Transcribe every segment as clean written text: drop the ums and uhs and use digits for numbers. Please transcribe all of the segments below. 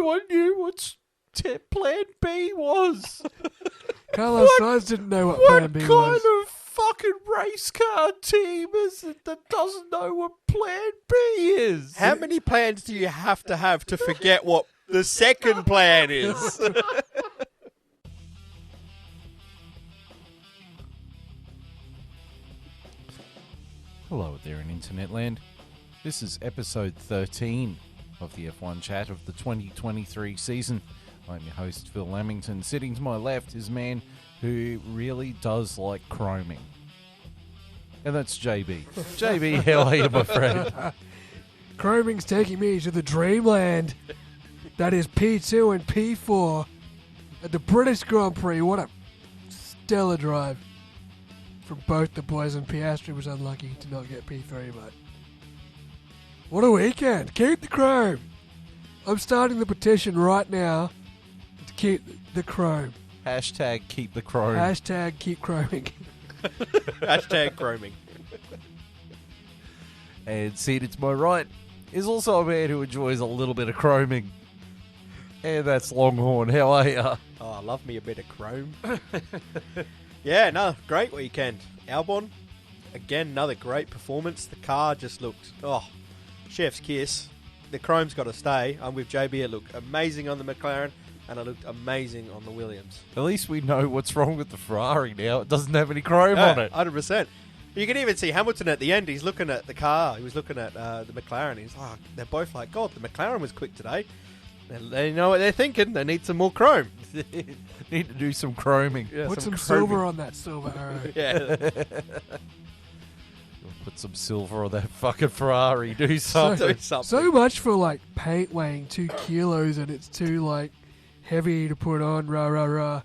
no one knew what Plan B was. Carlos Sainz didn't know what Plan B What was. kind of fucking race car team is it that doesn't know what Plan B is? How many plans do you have to forget what the second plan is? Hello there in internetland. This is episode 13 of the F1 chat of the 2023 season. I'm your host, Phil Lamington. Sitting to my left is a man who really does like chroming. And that's JB. JB, how are you, my friend? Chroming's taking me to the dreamland. That is P2 and P4 at the British Grand Prix. What a stellar drive from both the boys, and Piastri was unlucky to not get P3, but what a weekend. Keep the chrome. I'm starting the petition right now to keep the chrome. Hashtag keep the chrome. Hashtag keep chroming. Hashtag chroming. And seated to my right is also a man who enjoys a little bit of chroming. And that's Longhorn. How are you? Oh, I love me a bit of chrome. Yeah, no, great weekend. Albon, again, another great performance. The car just looked, chef's kiss. The chrome's got to stay. I'm with JB. It looked amazing on the McLaren, and it looked amazing on the Williams. At least we know what's wrong with the Ferrari now. It doesn't have any chrome on it. 100%. You can even see Hamilton at the end. He's looking at the car. He was looking at the McLaren. He's like, they're both like, God, the McLaren was quick today. They know what they're thinking. They need some more chrome. Need to do some chroming. Yeah, Put some chroming. silver on that silver arrow. Yeah. Put some silver on that fucking Ferrari. Do something. Do something. So much for like paint weighing 2 kilos and it's too like heavy to put on. Rah rah rah.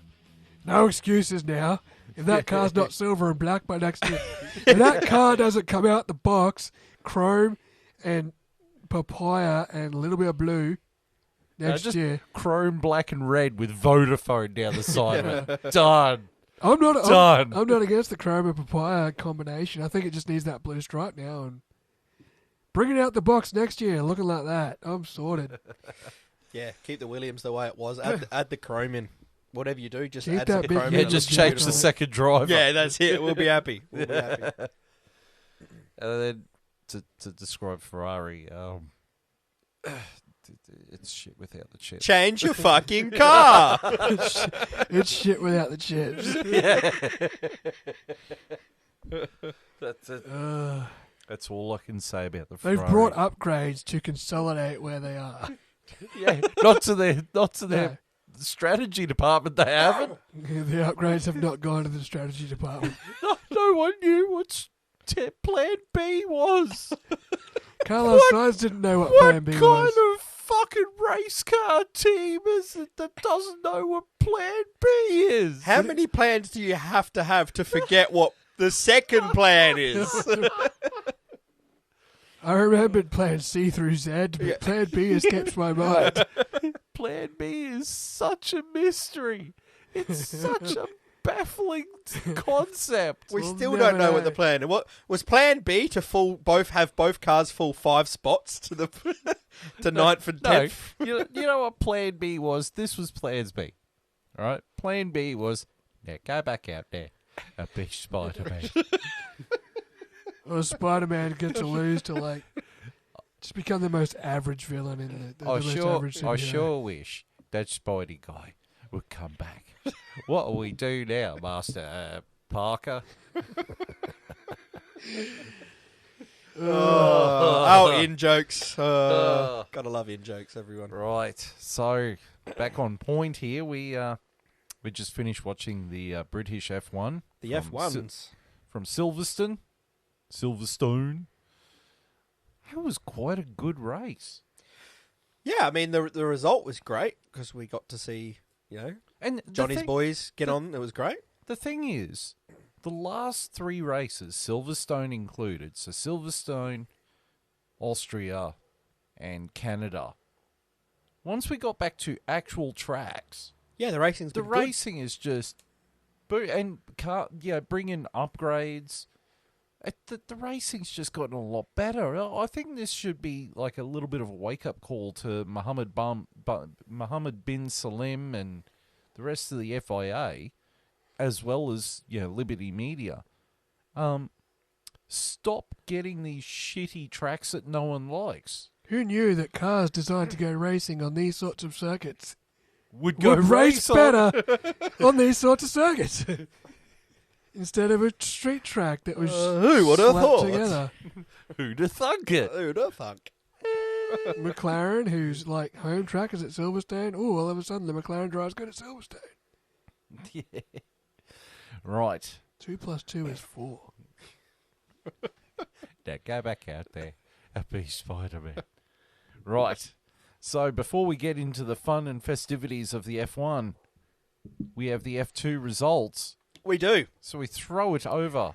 No excuses now. If that car's not silver and black by next year, if that car doesn't come out the box, chrome and papaya and a little bit of blue next just year. Chrome, black, and red with Vodafone down the side of it. Done. I'm Done. not against the chrome and papaya combination. I think it just needs that blue stripe now and bring it out the box next year looking like that. I'm sorted. Yeah, keep the Williams the way it was. Add the chrome in. Whatever you do, just Keep add that some big chrome Yeah, in. Yeah, just look change beautiful. the second driver. Yeah, that's it. We'll be happy. We'll be happy. And then to describe Ferrari, it's shit without the chips. Change your fucking car. It's shit without the chips. That's it. That's all I can say about the They've Ferrari. brought upgrades to consolidate where they are. Yeah, not to their strategy department. They haven't. The upgrades have not gone to the strategy department. No one knew what Plan B was. Carlos Sainz didn't know what What Plan B kind was. of fucking race car team is it that doesn't know what Plan B is? How many plans do you have to forget what the second plan is? I remembered Plan C through Z, but Plan B escapes my mind. Plan B is such a mystery. It's such a baffling concept. We We'll still never don't know what know. the plan. What was Plan B to have both cars full 5 spots to the to 9th and No, 10th? you know what Plan B was? This was Plan B. All right? Plan B was, now go back out there and be Spider-Man. Or Spider-Man gets to lose to like just become the most average villain in the most average I superhero. sure wish that Spidey guy would come back. What will we do now, Master Parker? In jokes. Gotta love in jokes, everyone. Right. So, back on point here. We just finished watching the British F1. The from F1s. from Silverstone. That was quite a good race. Yeah, I mean the result was great because we got to see And Johnny's boys get on. It was great. The thing is, the last 3 races, Silverstone included, so Silverstone, Austria, and Canada. Once we got back to actual tracks, Yeah, the racing's the been good. racing is just, bring in upgrades. The racing's just gotten a lot better. I think this should be like a little bit of a wake-up call to Mohammed bin Salim and the rest of the FIA, as well as Liberty Media. Stop getting these shitty tracks that no one likes. Who knew that cars designed to go racing on these sorts of circuits Would race better on these sorts of circuits instead of a street track that was who would have slapped thought? together? Who'd have thunk it? Who'd have thunk? McLaren, who's like home track, is at Silverstone. Oh, all of a sudden the McLaren drive's good at Silverstone. Yeah. Right. 2 + 2 is 4. Now go back out there and be Spider-Man. Right. So before we get into the fun and festivities of the F1, we have the F2 results. We do. So we throw it over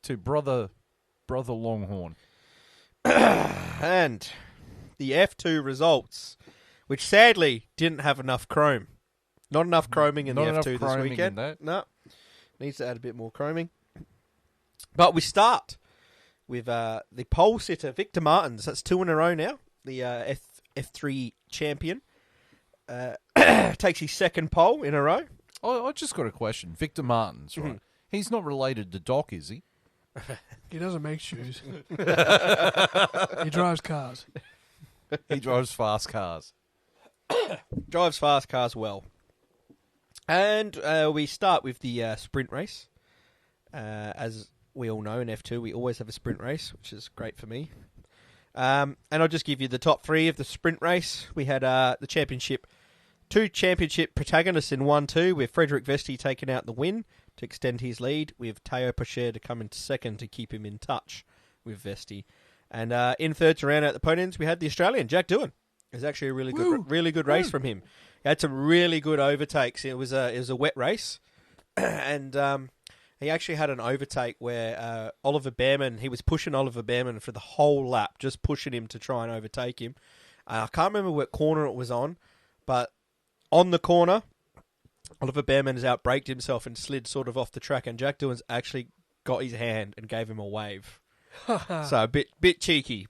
to brother Longhorn. And the F2 results, which sadly didn't have enough chrome. Not enough chroming in Not the enough F2 this chroming weekend. in that. No. Needs to add a bit more chroming. But we start with the pole sitter, Victor Martins. That's 2 in a row now. The F3 champion. Takes his second pole in a row. I just got a question. Victor Martins, right? He's not related to Doc, is he? He doesn't make shoes. He drives cars. He drives fast cars. Drives fast cars well. And we start with the sprint race. As we all know, in F2, we always have a sprint race, which is great for me. And I'll just give you the top 3 of the sprint race. We had the championship, 2 championship protagonists in 1-2, with Frederick Vesti taking out the win to extend his lead, with Teo Pocher to come into second to keep him in touch with Vesti. And in third to round out the podiums, we had the Australian, Jack Doohan. It was actually a really good race from him. He had some really good overtakes. It was a wet race, and he actually had an overtake where Oliver Behrman, he was pushing Oliver Behrman for the whole lap, just pushing him to try and overtake him. I can't remember what corner it was on, but on the corner, Oliver Behrman has outbraked himself and slid sort of off the track, and Jack Doohan's actually got his hand and gave him a wave. So a bit cheeky,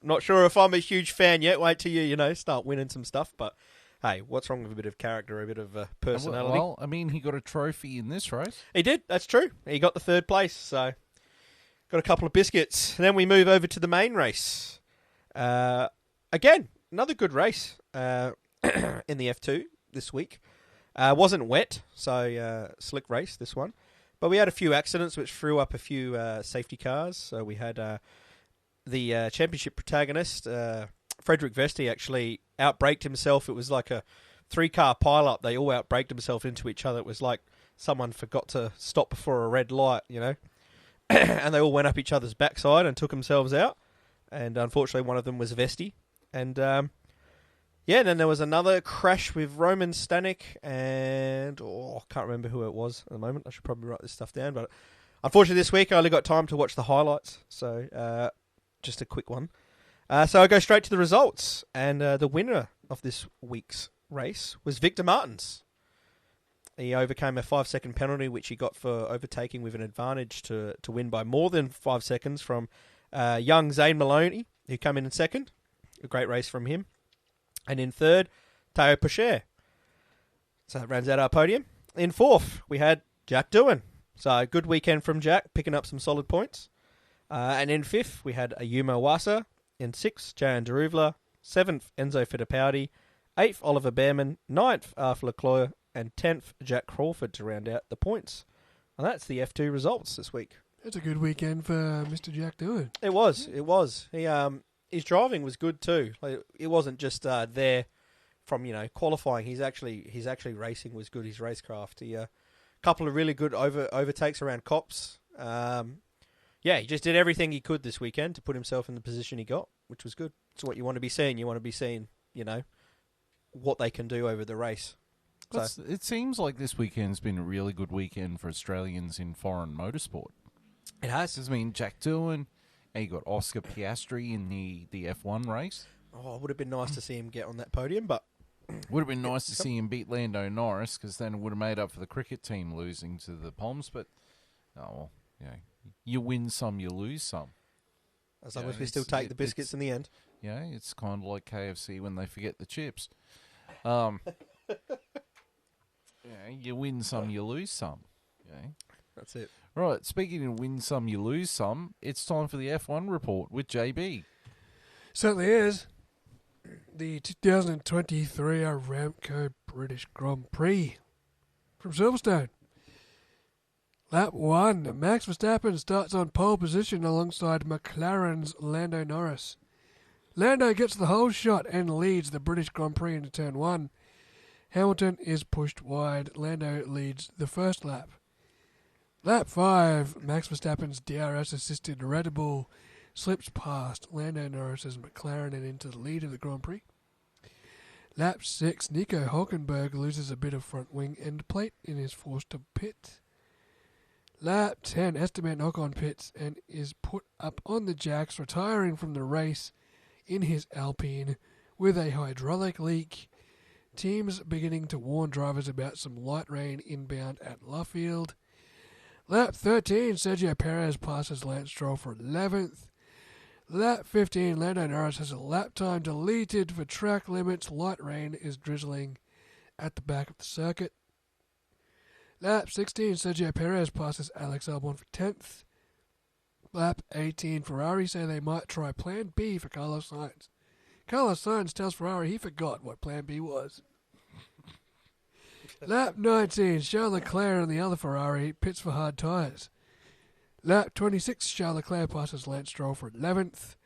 Not sure if I'm a huge fan yet. Wait till you start winning some stuff. But hey, what's wrong with a bit of character, a bit of personality? Well, I mean, he got a trophy in this race. He did. That's true. He got the 3rd place. So got a couple of biscuits. Then we move over to the main race. Again, another good race in the F2 this week. Wasn't wet, so slick race this one. But we had a few accidents which threw up a few safety cars. So we had the championship protagonist, Frederick Vesti, actually outbraked himself. It was like a 3-car pile-up. They all outbraked themselves into each other. It was like someone forgot to stop before a red light, and they all went up each other's backside and took themselves out. And unfortunately, one of them was Vesti. And then there was another crash with Roman Stanek and... I can't remember who it was at the moment. I should probably write this stuff down. But unfortunately, this week I only got time to watch the highlights. So just a quick one. So I go straight to the results. And the winner of this week's race was Victor Martins. He overcame a 5-second penalty, which he got for overtaking with an advantage to win by more than 5 seconds from young Zane Maloney, who came in second. A great race from him. And in third, Teo Pocher. So that rounds out our podium. In fourth, we had Jack Doohan. So a good weekend from Jack, picking up some solid points. And in fifth, we had Ayumu Wasa. In sixth, Jayan Deruvla. Seventh, Enzo Fittipaldi. Eighth, Oliver Behrman. Ninth, Arthur Leclerc. And 10th, Jack Crawford to round out the points. And that's the F2 results this week. That's a good weekend for Mr. Jack Doohan. It was. He his driving was good too. Like, it wasn't just there from qualifying. He's actually racing was good. His racecraft. He couple of really good overtakes around cops. He just did everything he could this weekend to put himself in the position he got, which was good. It's what you want to be seeing. You want to be seeing what they can do over the race. So. It seems like this weekend's been a really good weekend for Australians in foreign motorsport. It has. I mean, Jack Doohan, and you got Oscar Piastri in the F1 race. Oh, it would have been nice to see him get on that podium, but... Would have been nice to see him beat Lando Norris, because then it would have made up for the cricket team losing to the Poms, but... Oh, well, you win some, you lose some. As long as we still take the biscuits in the end. Yeah, it's kind of like KFC when they forget the chips. You win some, you lose some. Okay. That's it. Right, speaking of win some, you lose some, it's time for the F1 report with JB. Certainly is. The 2023 Aramco British Grand Prix from Silverstone. Lap 1, Max Verstappen starts on pole position alongside McLaren's Lando Norris. Lando gets the whole shot and leads the British Grand Prix into turn 1. Hamilton is pushed wide. Lando leads the first lap. Lap 5, Max Verstappen's DRS-assisted Red Bull slips past Lando Norris's McLaren and into the lead of the Grand Prix. Lap 6, Nico Hulkenberg loses a bit of front wing end plate and is forced to pit. Lap 10, Esteban Ocon pits and is put up on the jacks, retiring from the race in his Alpine with a hydraulic leak. Teams beginning to warn drivers about some light rain inbound at Luffield. Lap 13, Sergio Perez passes Lance Stroll for 11th. Lap 15, Lando Norris has a lap time deleted for track limits. Light rain is drizzling at the back of the circuit. Lap 16, Sergio Perez passes Alex Albon for 10th. Lap 18, Ferrari say they might try Plan B for Carlos Sainz. Carlos Sainz tells Ferrari he forgot what Plan B was. Lap 19, Charles Leclerc and the other Ferrari pits for hard tyres. Lap 26, Charles Leclerc passes Lance Stroll for 11th.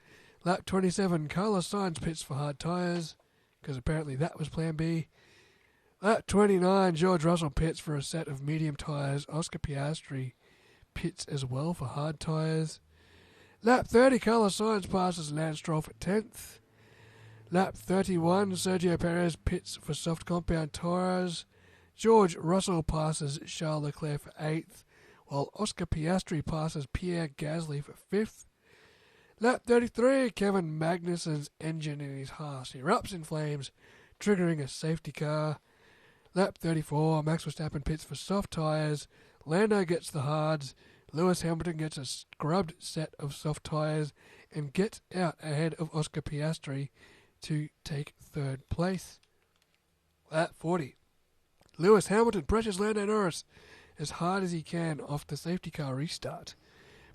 Lap 27, Carlos Sainz pits for hard tyres, because apparently that was Plan B. Lap 29, George Russell pits for a set of medium tyres. Oscar Piastri pits as well for hard tyres. Lap 30, Carlos Sainz passes Lance Stroll for 10th. Lap 31, Sergio Perez pits for soft compound tyres. George Russell passes Charles Leclerc for 8th, while Oscar Piastri passes Pierre Gasly for 5th. Lap 33, Kevin Magnussen's engine in his Haas erupts in flames, triggering a safety car. Lap 34, Max Verstappen pits for soft tyres. Lando gets the hards. Lewis Hamilton gets a scrubbed set of soft tyres and gets out ahead of Oscar Piastri to take third place. Lap 40, Lewis Hamilton pressures Lando Norris as hard as he can off the safety car restart,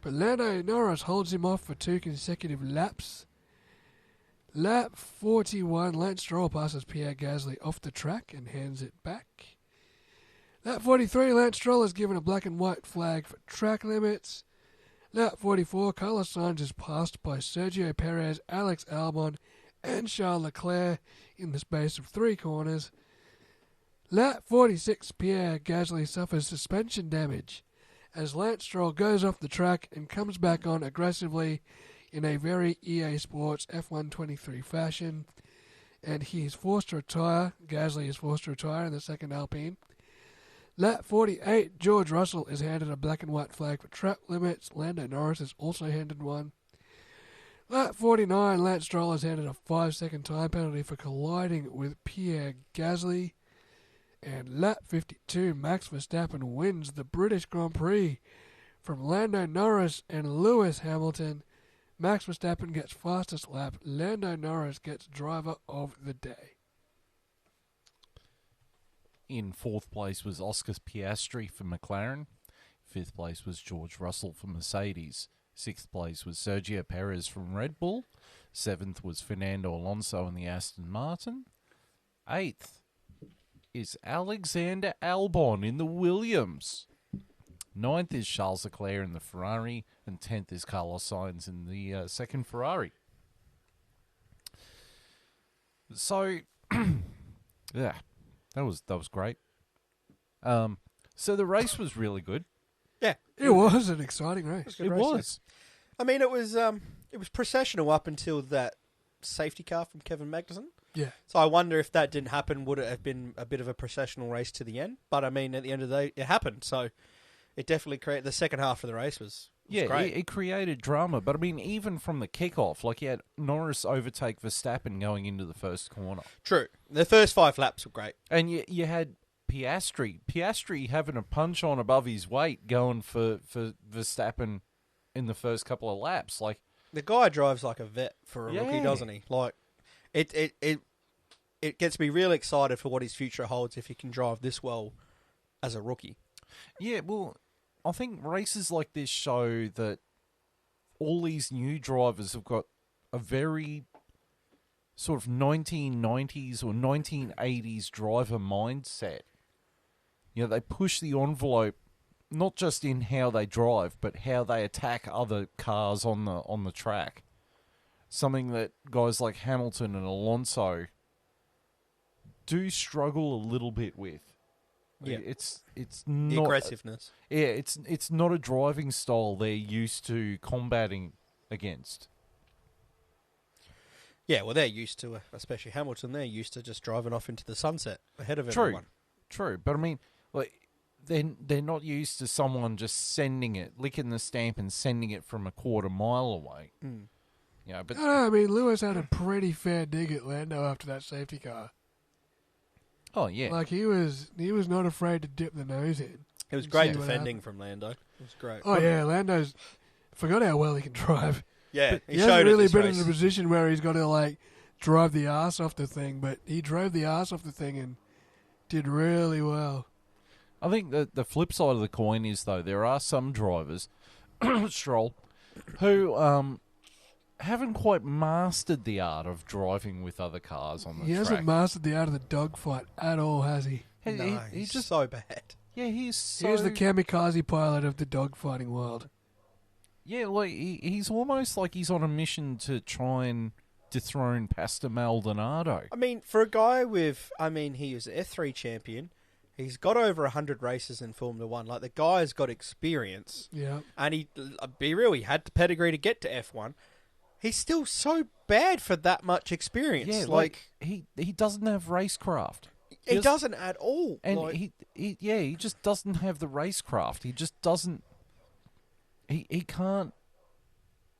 but Lando Norris holds him off for 2 consecutive laps. Lap 41, Lance Stroll passes Pierre Gasly off the track and hands it back. Lap 43, Lance Stroll is given a black and white flag for track limits. Lap 44, Carlos Sainz is passed by Sergio Perez, Alex Albon and Charles Leclerc in the space of 3 corners. Lap 46, Pierre Gasly suffers suspension damage as Lance Stroll goes off the track and comes back on aggressively in a very EA Sports F123 fashion, and he is forced to retire. Gasly is forced to retire in the second Alpine. Lap 48, George Russell is handed a black and white flag for track limits. Lando Norris is also handed one. Lap 49, Lance Stroll is handed a 5-second time penalty for colliding with Pierre Gasly. And lap 52, Max Verstappen wins the British Grand Prix from Lando Norris and Lewis Hamilton. Max Verstappen gets fastest lap. Lando Norris gets driver of the day. In 4th place was Oscar Piastri for McLaren. 5th place was George Russell for Mercedes. 6th place was Sergio Perez from Red Bull. 7th was Fernando Alonso in the Aston Martin. 8th is Alexander Albon in the Williams. 9th is Charles Leclerc in the Ferrari, and 10th is Carlos Sainz in the second Ferrari. So, yeah, that was great. So the race was really good. Yeah, It was an exciting race. It was. I mean, it was processional up until that safety car from Kevin Magnussen. Yeah. So I wonder if that didn't happen, would it have been a bit of a processional race to the end? But I mean, at the end of the day, it happened. So it definitely created the second half of the race was great. It created drama. But I mean, even from the kickoff, like you had Norris overtake Verstappen going into the first corner. True. The first 5 laps were great. And you had Piastri having a punch on above his weight going for Verstappen in the first couple of laps. Like, the guy drives like a vet for a rookie, Yeah. doesn't he? Like, it gets me real excited for what his future holds if he can drive this well as a rookie. yeah, well, I think races like this show that all these new drivers have got a very sort of 1990s or 1980s driver mindset. You know, they push the envelope not just in how they drive, but how they attack other cars on the track. Something that guys like Hamilton and Alonso do struggle a little bit with. Yeah. It's The not aggressiveness. Yeah, it's not a driving style they're used to combating against. Yeah, well, they're used to, especially Hamilton, they're used to just driving off into the sunset ahead of True. everyone. True, but I mean, like they're not used to someone just sending it, licking the stamp and sending it from a quarter mile away. Mm. You know, but I mean, Lewis had a pretty fair dig at Lando after that safety car. oh yeah, Like he was not afraid to dip the nose in. It was great See what defending from Lando. It was great. Oh yeah, Lando's forgot how well he can drive. Yeah, He hasn't really been in a position where he's got to like drive the ass off the thing, but he drove the ass off the thing and did really well. I think the flip side of the coin is though there are some drivers, Stroll, who haven't quite mastered the art of driving with other cars on the He track. hasn't mastered the art of the dogfight at all, has he? No, he he's just so bad. yeah he's so He's the kamikaze pilot of the dogfighting world. yeah like he's almost like he's on a mission to try and dethrone Pastor Maldonado. I mean, for a guy with, he was an F3 champion. He's got over 100 races in Formula 1. Like, the guy's got experience. Yeah. And be real, he had the pedigree to get to F1. He's still so bad for that much experience. Yeah, like he doesn't have racecraft. He doesn't at all. And like, he just doesn't have the racecraft. He just doesn't. He can't.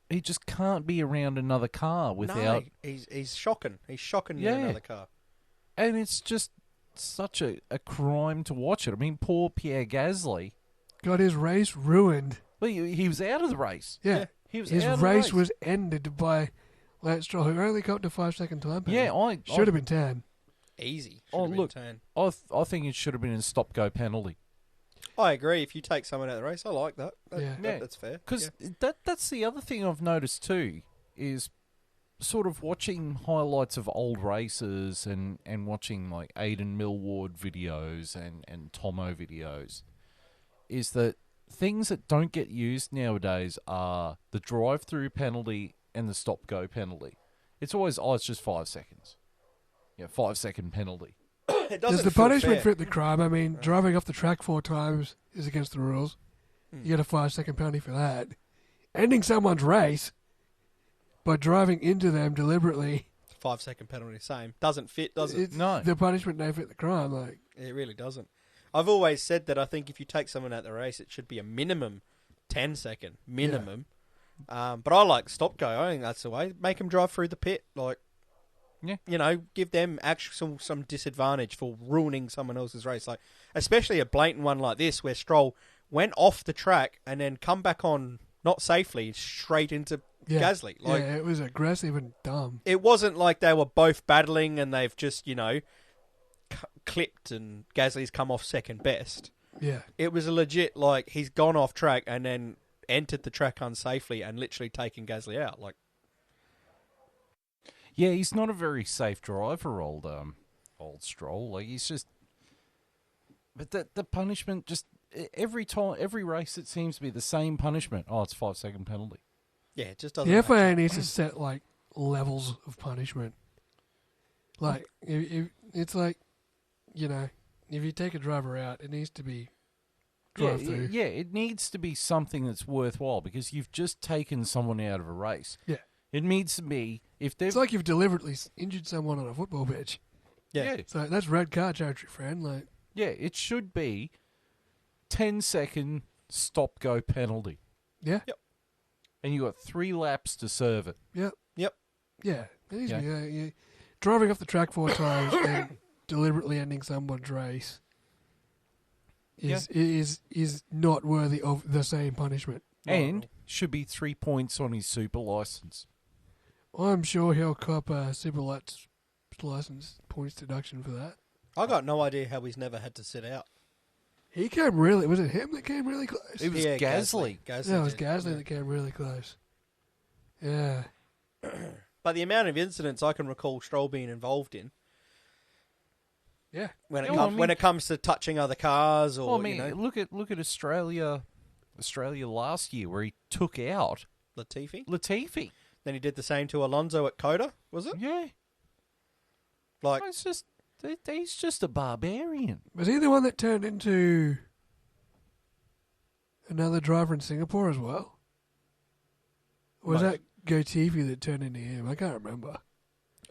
He just can't be around another car without. No, he's shocking. He's shocking Yeah. in another car. And it's just such a crime to watch it. I mean, poor Pierre Gasly. Got his race ruined. Well, he was out of the race. Yeah. He was His out of the race was ended by Lance Stroll, who only got to 5-second time penalty. Yeah, Should have been 10. Easy. Oh, Should have look. been 10. I think it should have been a stop-go penalty. I agree. If you take someone out of the race, I like that. Yeah. That's fair. Because Yeah. that's the other thing I've noticed too, is sort of watching highlights of old races and watching like Aidan Millward videos and Tomo videos, is that things that don't get used nowadays are the drive-through penalty and the stop-go penalty. It's always, it's just 5 seconds. Yeah, 5-second penalty. It Does doesn't the feel punishment fair. fit the crime? I mean, driving off the track 4 times is against the rules. You get a 5-second penalty for that. Ending someone's race by driving into them deliberately. 5-second penalty, same. Doesn't fit, does it? No. The punishment don't fit the crime. Like, It really doesn't. I've always said that I think if you take someone out of the race, it should be a minimum 10-second minimum. But I like stop go. I think that's the way. Make them drive through the pit. Like, yeah, give them actual some disadvantage for ruining someone else's race. Like, especially a blatant one like this, where Stroll went off the track and then come back on not safely straight into Gasly. Like, yeah, it was aggressive and dumb. it wasn't like they were both battling and they've just clipped and Gasly's come off second best. Yeah. It was a legit, like, he's gone off track and then entered the track unsafely and literally taken Gasly out. Like, Yeah, he's not a very safe driver, old Stroll. Like, he's just. But the punishment just every time, every race, it seems to be the same punishment. Oh, it's 5-second penalty. yeah, it just doesn't. The match FIA up. needs to set, like, levels of punishment. Like, if it's like, if you take a driver out, it needs to be drive through. Yeah, it needs to be something that's worthwhile because you've just taken someone out of a race. Yeah. It needs to be if they've. It's like you've deliberately injured someone on a football pitch. Yeah. So that's red card territory, friend. Like, Yeah, it should be 10-second stop-go penalty. yeah. Yep. And you got 3 laps to serve it. Yep. Yep. Yeah. It needs to be, Yeah. yeah. Driving off the track 4 times and deliberately ending someone's race is not worthy of the same punishment. And should be 3 points on his super license. I'm sure he'll cop a Super license points deduction for that. I got no idea how he's never had to sit out. He came really... Was it him that came really close? It was Gasly. No, it was Gasly that came really close. Yeah. But the amount of incidents I can recall Stroll being involved in, Yeah. when Yeah, when it comes to touching other cars or Well, I mean, look at Australia last year where he took out Latifi. Latifi. Then he did the same to Alonso at Coda, was it? Yeah. Like, It's just, he's just a barbarian. Was he the one that turned into another driver in Singapore as well? Or was that Gotifi that turned into him? I can't remember.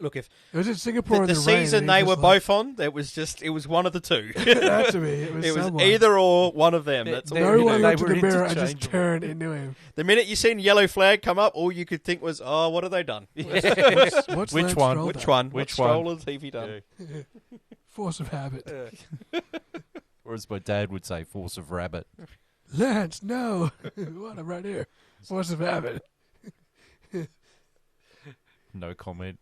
look, if It was in Singapore in the the rain, season and they he were just like- both on, it was one of the two. It had to be. It was, It was someone. either or one of them. That's all. They- No you one know. looked in were the mirror and just interchangeable. turned into him. The minute you seen yellow flag come up, all you could think was, "Oh, what have they done? What's Which Lance one? Stroll Which done? one? Which what one? Stroll has he done?" Force of habit. Or as my dad would say, force of rabbit. Lance, no. What? I'm right here. Force of habit. No comment.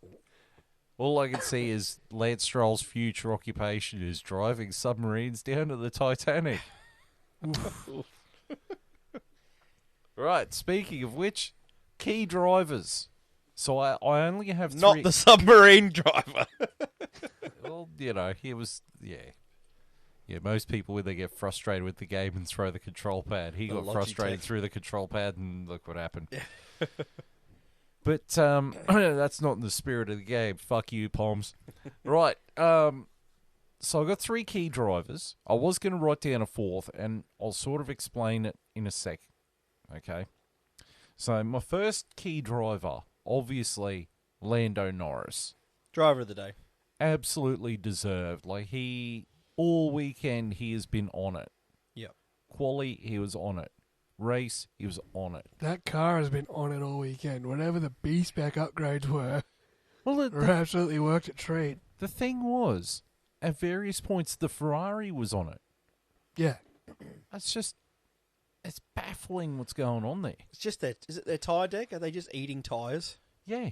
All I can see is Lance Stroll's future occupation is driving submarines down to the Titanic. Right, speaking of which, key drivers. So I only have Not three. the submarine driver. Well, he was, yeah. Yeah, most people, when they get frustrated with the game and throw the control pad, he The got Logitech. frustrated through the control pad and look what happened. But that's not in the spirit of the game. Fuck you, Poms. Right, so I've got three key drivers. I was going to write down a fourth, and I'll sort of explain it in a sec. Okay? So my first key driver, obviously, Lando Norris. Driver of the day. Absolutely deserved. Like, all weekend, he has been on it. Yep. Quali, he was on it. Race, he was on it. That car has been on it all weekend. Whatever the B-spec upgrades were Well, absolutely worked a treat. the thing was, at various points, the Ferrari was on it. Yeah. It's baffling what's going on there. It's just that. Is it their tyre deck? Are they just eating tyres? Yeah.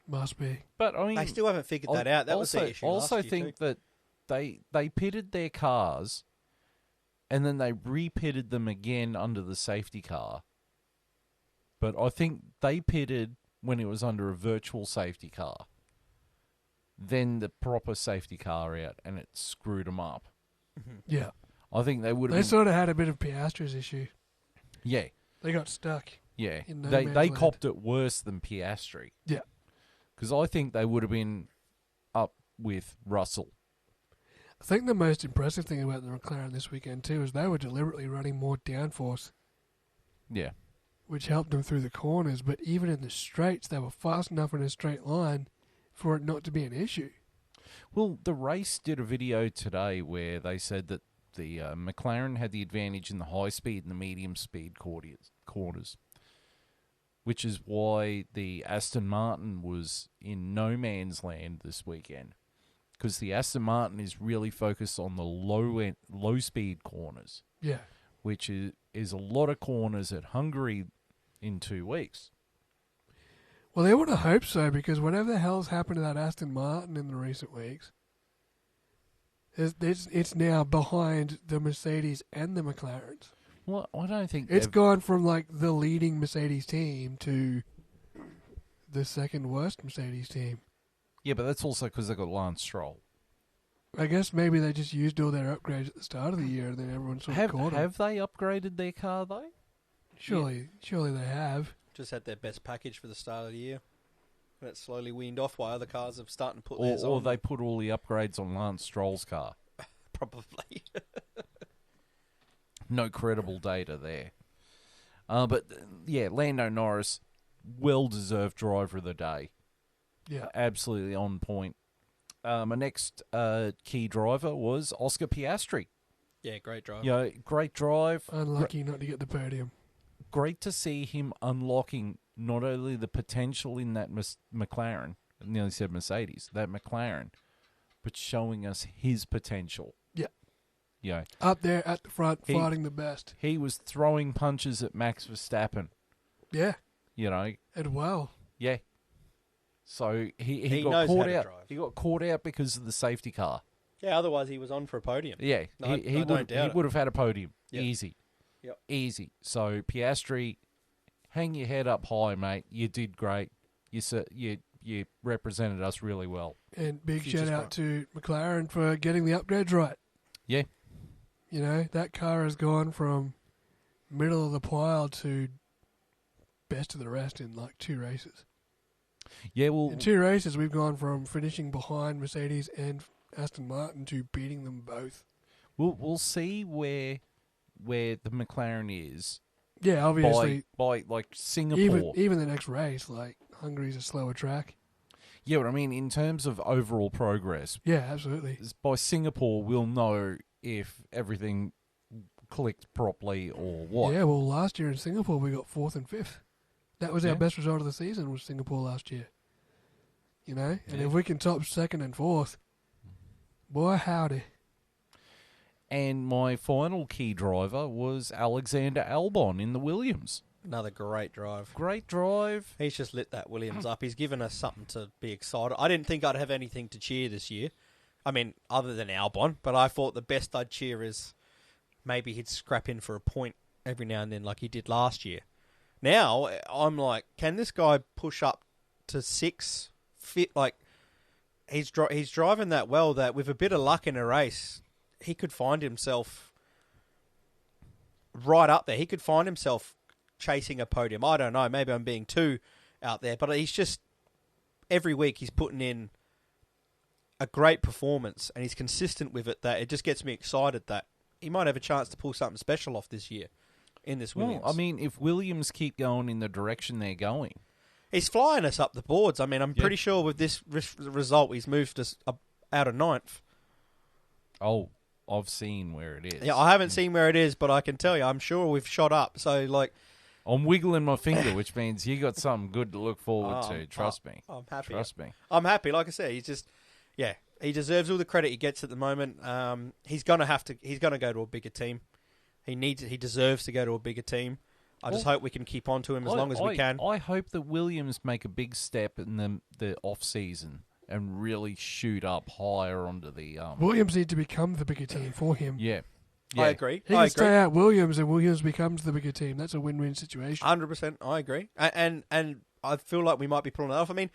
Must be. But, I mean... They still haven't figured that out. That was the issue. I also last year think too. that they pitted their cars, and then they re-pitted them again under the safety car. But I think they pitted when it was under a virtual safety car. Then the proper safety car out, and it screwed them up. Yeah. I think they would have They been... sort of had a bit of Piastri's issue. Yeah, They got stuck. yeah. In no They man's they land. copped it worse than Piastri. Yeah. Because I think they would have been up with Russell. I think the most impressive thing about the McLaren this weekend, too, is they were deliberately running more downforce, Yeah. which helped them through the corners. But even in the straights, they were fast enough in a straight line for it not to be an issue. Well, the race did a video today where they said that the McLaren had the advantage in the high speed and the medium speed corners, which is why the Aston Martin was in no man's land this weekend, because the Aston Martin is really focused on the low speed corners, Yeah. which is a lot of corners at Hungary in 2 weeks. Well, they would have hoped so, because whatever the hell's happened to that Aston Martin in the recent weeks, it's now behind the Mercedes and the McLarens. Well, I don't think It's they've- gone from like the leading Mercedes team to the second worst Mercedes team. Yeah, but that's also because they got Lance Stroll. I guess maybe they just used all their upgrades at the start of the year, and then everyone sort of caught them. Have they upgraded their car though? Surely they have. Just had their best package for the start of the year. And it's slowly weaned off while other cars have started to put Or, theirs or on. they put all the upgrades on Lance Stroll's car. Probably. No credible data there. But yeah, Lando Norris, well-deserved driver of the day. Yeah. Absolutely on point. My next key driver was Oscar Piastri. Yeah, great drive. You know, great drive. Unlucky not to get the podium. Great to see him unlocking not only the potential in that McLaren, I nearly said Mercedes, that McLaren, but showing us his potential. Yeah. You know, Up there at the front, He- fighting the best. he was throwing punches at Max Verstappen. Yeah, You know, and well. yeah. So he He got knows caught how to out. drive. He got caught out because of the safety car. Yeah, otherwise he was on for a podium. Yeah, No, I he don't doubt it. would have had a podium. Yep. Easy. Yep. Easy. So Piastri, hang your head up high, mate. You did great. You represented us really well. And big Future's shout out to McLaren for getting the upgrades right. Yeah. You know, that car has gone from middle of the pile to best of the rest in like 2 races. Yeah, well, In 2 races, we've gone from finishing behind Mercedes and Aston Martin to beating them both. we'll see where the McLaren is Yeah, obviously, by like Singapore. even the next race, like Hungary's a slower track. Yeah, but I mean, in terms of overall progress, Yeah, absolutely. by Singapore, we'll know if everything clicked properly or what. Yeah, well, last year in Singapore, we got 4th and 5th. That was our Yeah. best result of the season, was Singapore last year. You know? And Yeah. if we can top 2nd and 4th, boy, howdy. And my final key driver was Alexander Albon in the Williams. Another great drive. Great drive. He's just lit that Williams up. He's given us something to be excited. I didn't think I'd have anything to cheer this year. I mean, other than Albon, but I thought the best I'd cheer is maybe he'd scrap in for a point every now and then like he did last year. Now, I'm like, can this guy push up to 6? Like, he's driving that well that with a bit of luck in a race, he could find himself right up there. He could find himself chasing a podium. I don't know. Maybe I'm being too out there, but he's just every week he's putting in a great performance and he's consistent with it. That it just gets me excited that he might have a chance to pull something special off this year in this Williams. Well, I mean, if Williams keep going in the direction they're going, he's flying us up the boards. I mean, I'm Yeah. pretty sure with this result, he's moved us up out of 9th. oh, I've seen where it is. Yeah, I haven't seen where it is, but I can tell you, I'm sure we've shot up. So, like, I'm wiggling my finger, which means you got something good to look forward to. Trust me. I'm happy. Trust me. I'm happy. Like I said, he's just, yeah, he deserves all the credit he gets at the moment. He's gonna go to a bigger team. He deserves to go to a bigger team. I just hope we can keep on to him as long as we can. I hope that Williams make a big step in the off season and really shoot up higher onto the Williams need to become the bigger team for him. yeah. I agree. He can stay out Williams, and Williams becomes the bigger team. That's a win-win situation. 100%. I agree. And I feel like we might be pulling it off. I mean,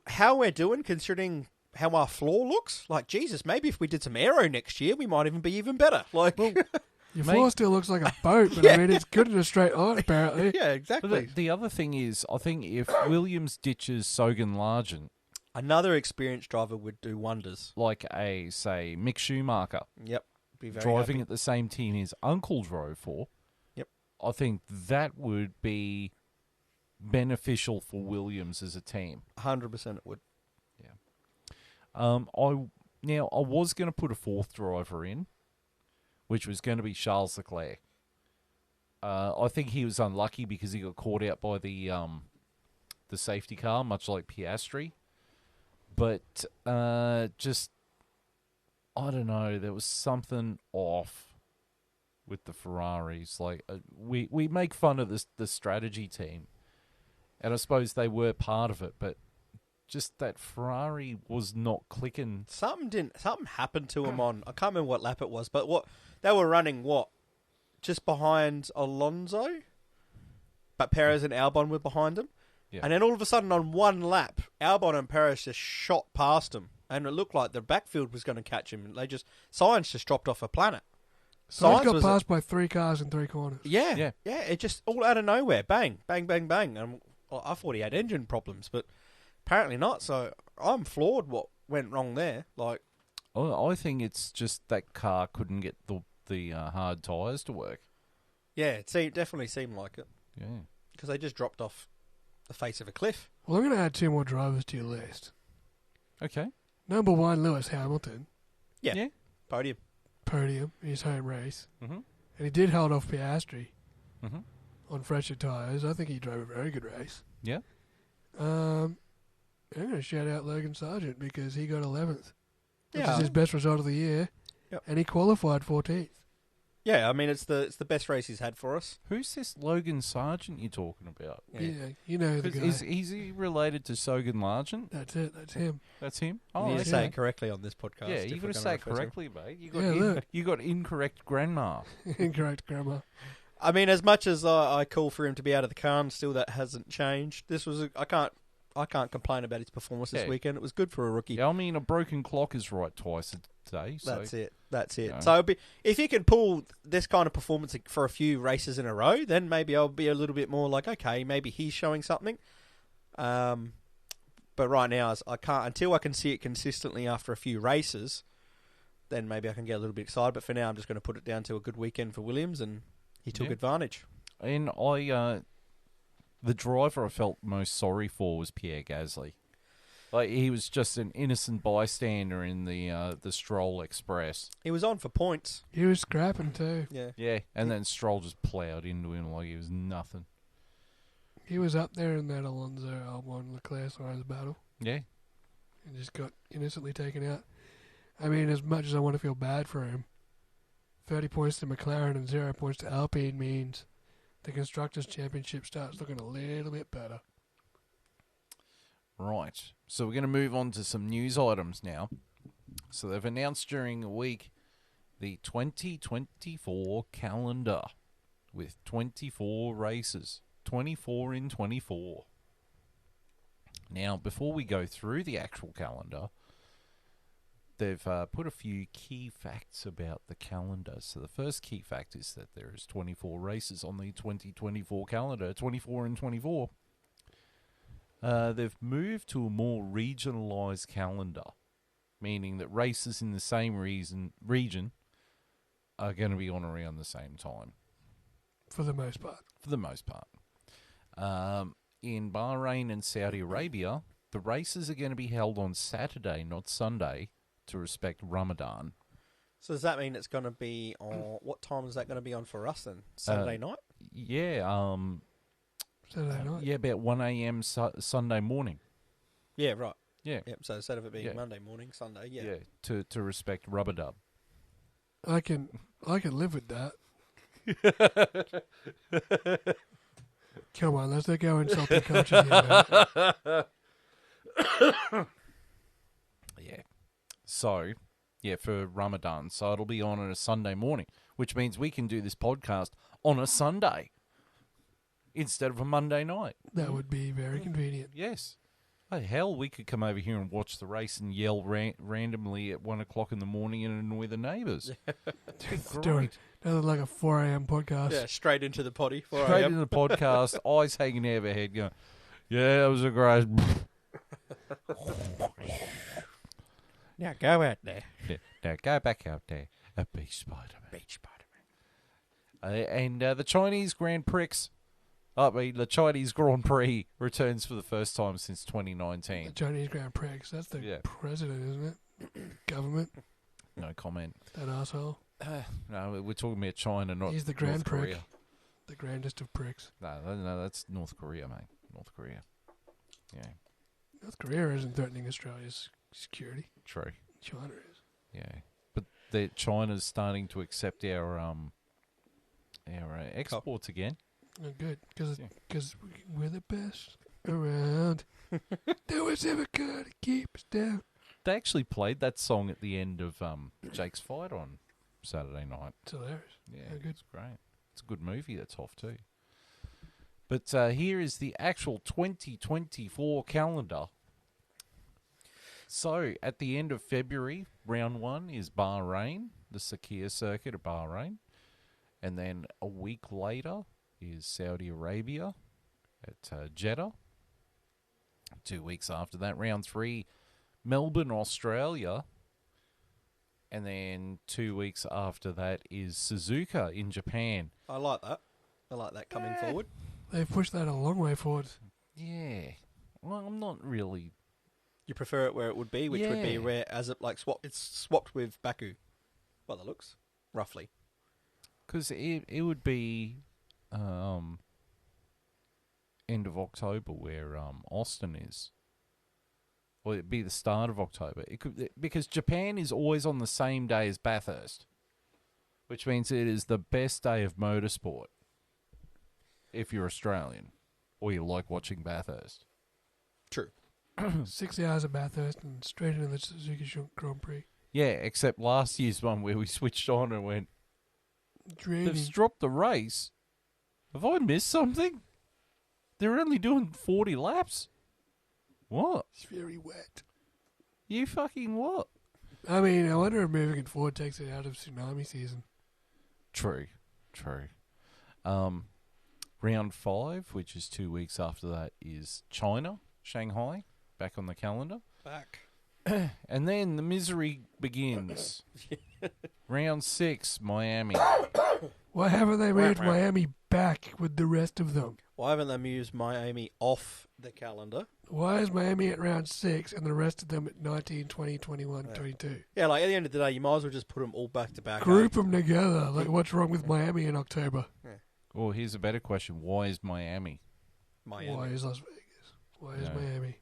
how we're doing considering how our floor looks. Like, Jesus, maybe if we did some aero next year, we might even be even better. Like, Your Mate. floor still looks like a boat, but Yeah. I mean, it's good in a straight line, apparently. yeah, But exactly. the other thing is, I think if Williams ditches Sogan Largent, Another experienced driver would do wonders. like say Mick Schumacher, Yep. Be very driving happy. at the same team his uncle drove for, Yep. I think that would be beneficial for Williams as a team. 100% it would. I was going to put a 4th driver in, which was going to be Charles Leclerc. I think he was unlucky because he got caught out by the safety car, much like Piastri. But just, I don't know, there was something off with the Ferraris. Like we make fun of the strategy team, and I suppose they were part of it, but just that Ferrari was not clicking. Something happened to him on, I can't remember what lap it was, but they were running just behind Alonso, but Perez and Albon were behind him. Yeah. And then all of a sudden on one lap, Albon and Perez just shot past him. And it looked like the backfield was going to catch him. Sainz just dropped off a planet. So he's Sainz got was- passed by 3 cars in 3 corners. Yeah. It just all out of nowhere. Bang, bang, bang, bang. And I thought he had engine problems, but apparently not. So I'm floored what went wrong there. Like, I think it's just that car couldn't get the hard tyres to work. yeah, it definitely seemed like it. Yeah. Because they just dropped off the face of a cliff. Well, I'm going to add 2 more drivers to your list. Okay. Number 1, Lewis Hamilton. Yeah. Podium. Podium in his home race. Mm-hmm. And he did hold off Piastri Mm-hmm. on fresher tyres. I think he drove a very good race. Yeah. I'm going to shout out Logan Sargent because he got 11th. Which Yeah. is his best result of the year. Yep. And he qualified 14th. Yeah, I mean, it's the best race he's had for us. Who's this Logan Sargent you're talking about? Yeah, you know the guy. Is he related to Sogan Largent? That's it. That's him. That's him? You Oh, need to okay. say it correctly on this podcast. Yeah, if you've we're got to gonna say it refer to him. correctly, mate. Look. You got incorrect grandma. Incorrect grammar. I mean, as much as I call for him to be out of the car, and still that hasn't changed. This was I can't complain about his performance this weekend. It was good for a rookie. Yeah, I mean, a broken clock is right twice a day. So. That's it. No. So if you can pull this kind of performance for a few races in a row, then maybe I'll be a little bit more like, okay, maybe he's showing something. But right now, I can't until I can see it consistently after a few races. Then maybe I can get a little bit excited. But for now, I'm just going to put it down to a good weekend for Williams, and he took advantage. And the driver I felt most sorry for was Pierre Gasly. Like, he was just an innocent bystander in the Stroll Express. He was on for points. He was scrapping too. Yeah. Yeah, and then Stroll just ploughed into him like he was nothing. He was up there in that Alonso Albon Leclerc Sainz battle. Yeah. And just got innocently taken out. I mean, as much as I want to feel bad for him, 30 points to McLaren and 0 points to Alpine means the Constructors' Championship starts looking a little bit better. Right. So we're going to move on to some news items now. So they've announced during the week the 2024 calendar with 24 races. 24 in 24. Now, before we go through the actual calendar, they've put a few key facts about the calendar. So the first key fact is that there is 24 races on the 2024 calendar, 24 and 24. They've moved to a more regionalised calendar, meaning that races in the same region are going to be on around the same time. For the most part. For the most part. In Bahrain and Saudi Arabia, the races are going to be held on Saturday, not Sunday, to respect Ramadan. So does that mean it's going to be on... What time is that going to be on for us then? Saturday night? Yeah, Saturday night. yeah, about 1 a.m. Sunday morning. Yeah, right. Yeah. Yep. So instead of it being Yeah. Monday morning, Sunday, yeah. Yeah, to respect Ramadan. I can live with that. Come on, let's not go insult the culture here, man. Yeah. So, yeah, for Ramadan. So it'll be on a Sunday morning, which means we can do this podcast on a Sunday instead of a Monday night. That would be very convenient. Yes. Oh, hell, we could come over here and watch the race and yell randomly at 1 o'clock in the morning and annoy the neighbours. Doing another like a 4 a.m. podcast. Yeah, straight into the potty. 4 Straight a.m. into the podcast, eyes hanging out of our head going, yeah, that was a great... Now go out there. Yeah, now go back out there and be Spider-Man. Beach Spider-Man. And the Chinese the Chinese Grand Prix returns for the first time since The 2019. Chinese Grand Prix. That's the president, isn't it? Government. No comment. That asshole. No, we're talking about China, not He's the Grand North Prick. Korea. The grandest of pricks. No, that's North Korea, mate. North Korea. Yeah, North Korea isn't threatening Australia's security. true. China is. Yeah, but China's starting to accept our exports again. Oh, good, because we're the best around. No one's ever gonna keep us down. They actually played that song at the end of Jake's fight on Saturday night. It's hilarious. Yeah, Oh, good. it's great. It's a good movie that's off too. But here is the actual 2024 calendar. So, at the end of February, round 1 is Bahrain, the Sakir circuit of Bahrain. And then a week later is Saudi Arabia at Jeddah. 2 weeks after that, round 3, Melbourne, Australia. And then 2 weeks after that is Suzuka in Japan. I like that. I like that coming forward. They've pushed that a long way forward. Yeah. Well, I'm not really... You prefer it where it would be, which would be where, as it like it's swapped with Baku, by the looks, roughly. Because it would be end of October where Austin is. or it'd be the start of October. It could, because Japan is always on the same day as Bathurst, which means it is the best day of motorsport if you're Australian or you like watching Bathurst. True. 6 hours of Bathurst and straight into the Suzuki Grand Prix. Yeah, except last year's one where we switched on and went, Dreaming. they've dropped the race. Have I missed something? They're only doing 40 laps. What? It's very wet. You fucking what? I mean, I wonder if moving it forward takes it out of tsunami season. True. Round 5, which is 2 weeks after that, is China, Shanghai, back on the calendar. Back. And then the misery begins. Round 6, Miami. Why haven't they moved Miami back with the rest of them? Why haven't they moved Miami off the calendar? Why is Miami at round 6 and the rest of them at 19, 20, 21, 22? Yeah, like at the end of the day, you might as well just put them all back to back. Group them together. Like, what's wrong with Miami in October? Well, here's a better question. Why is Miami? Why is Las Vegas? Why is Miami?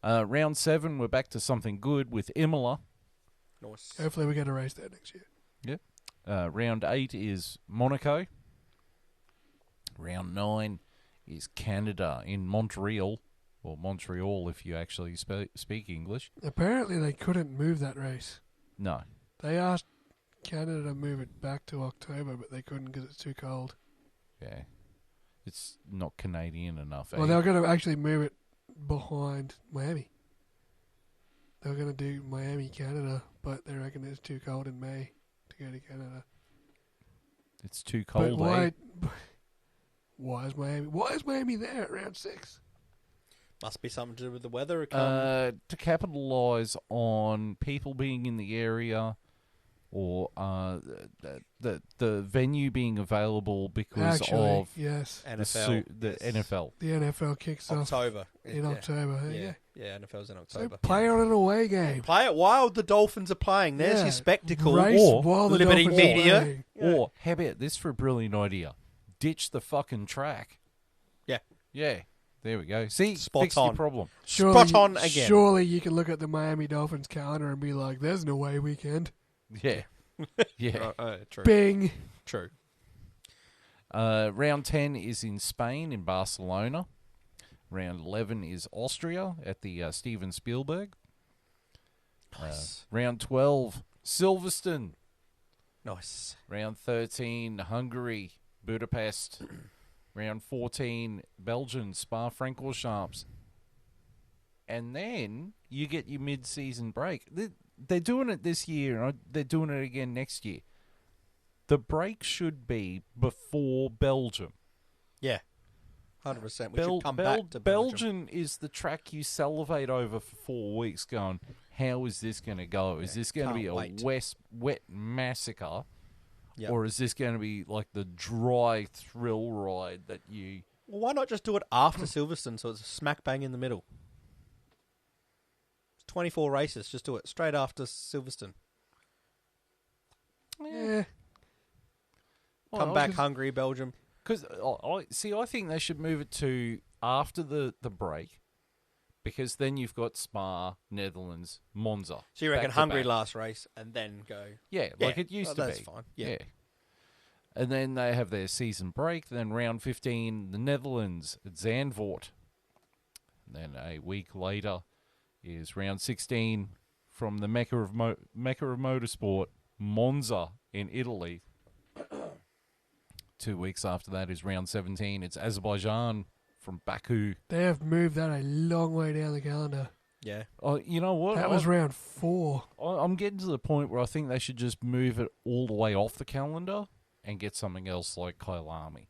Round 7, we're back to something good with Imola. Nice. Hopefully we get a race there next year. Round 8 is Monaco. Round 9 is Canada in Montreal, or Montreal if you actually speak English. Apparently they couldn't move that race. No. They asked Canada to move it back to October, but they couldn't because it's too cold. Yeah. It's not Canadian enough. Well, they were going to actually move it behind Miami. They were going to do Miami, Canada, but they reckon it's too cold in May to go to Canada. It's too cold, but why is Miami there at round 6? Must be something to do with the weather. To capitalise on people being in the area, or the venue being available because of yes. NFL. The NFL. The NFL kicks October. off in October. Yeah, NFL's in October. So play on an away game. Play it while the Dolphins are playing. There's your spectacle. Race while the Liberty Dolphins are Media. playing. Or, how about this for a brilliant idea? Ditch the fucking track. Yeah. Yeah. There we go. See, Spot fixed on. your problem. Spot on again. Surely you can look at the Miami Dolphins calendar and be like, there's an away weekend. Yeah. Yeah. True. Bing. True. Round 10 is in Spain, in Barcelona. Round 11 is Austria at the Steven Spielberg. Nice. Round 12, Silverstone. Nice. Round 13, Hungary, Budapest. Round 14, Belgium, Spa-Francorchamps. And then you get your mid-season break. They're doing it this year, and they're doing it again next year. The break should be before Belgium. Yeah. 100%. We should come back to Belgium. Belgium is the track you salivate over for 4 weeks going, how is this going to go? Is this going to be a wet massacre? Yep. Or is this going to be like the dry thrill ride that you... Well, why not just do it after Silverstone so it's smack bang in the middle? It's 24 races. Just do it straight after Silverstone. Yeah. Come back Hungary, Belgium. Because, I think they should move it to after the break, because then you've got Spa, Netherlands, Monza. So you reckon Hungary last race and then go... Yeah, like it used to be. That's fine. Yeah. And then they have their season break. Then round 15, the Netherlands at Zandvoort. And then a week later is round 16 from the Mecca of Motorsport, Monza in Italy. 2 weeks after that is round 17. It's Azerbaijan from Baku. They have moved that a long way down the calendar. Yeah. Oh, you know what? That was round 4. I'm getting to the point where I think they should just move it all the way off the calendar and get something else like Kyalami.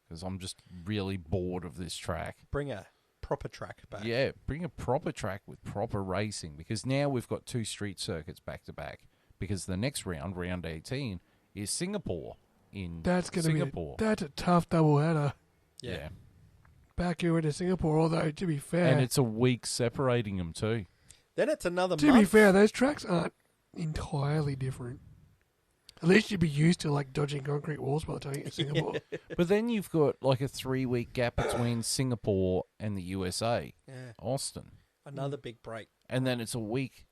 Because I'm just really bored of this track. Bring a proper track back. Yeah, bring a proper track with proper racing. Because now we've got 2 street circuits back to back. Because the next round, round 18, is Singapore. That's a tough doubleheader. Yeah. Baku into Singapore, although to be fair, and it's a week separating them too. Then it's another month. To be fair, those tracks aren't entirely different. At least you'd be used to like dodging concrete walls by the time you get to Singapore. But then you've got like a 3-week gap between Singapore and the USA. Yeah. Austin. Another big break. And then it's a week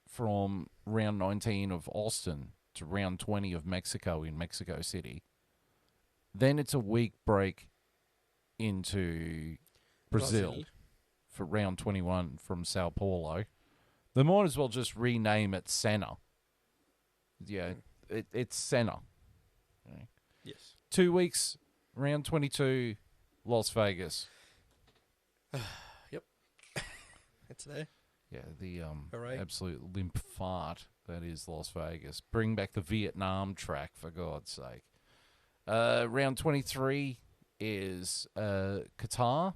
from round 19 of Austin to round 20 of Mexico in Mexico City. Then it's a week break into Brazil for round 21 from Sao Paulo. They might as well just rename it Senna. Yeah, it's Senna. Okay. Yes. 2 weeks, round 22, Las Vegas. Yep. It's there. Yeah, the Hooray. absolute limp fart that is Las Vegas. Bring back the Vietnam track, for God's sake. Round 23 is Qatar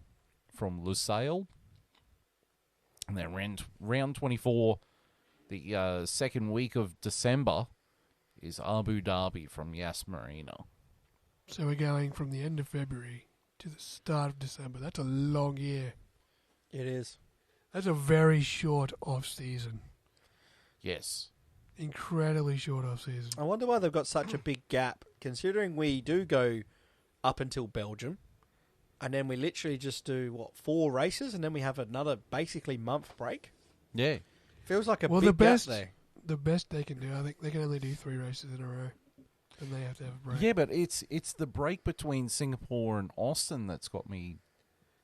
from Lusail. And then round 24, the second week of December, is Abu Dhabi from Yas Marina. So we're going from the end of February to the start of December. That's a long year. It is. That's a very short off-season. Yes. Incredibly short off-season. I wonder why they've got such a big gap, considering we do go up until Belgium, and then we literally just do, 4 races, and then we have another basically month break. Yeah. Feels like a Well, big the best, gap there. the best they can do, I think they can only do 3 races in a row, and they have to have a break. Yeah, but it's the break between Singapore and Austin that's got me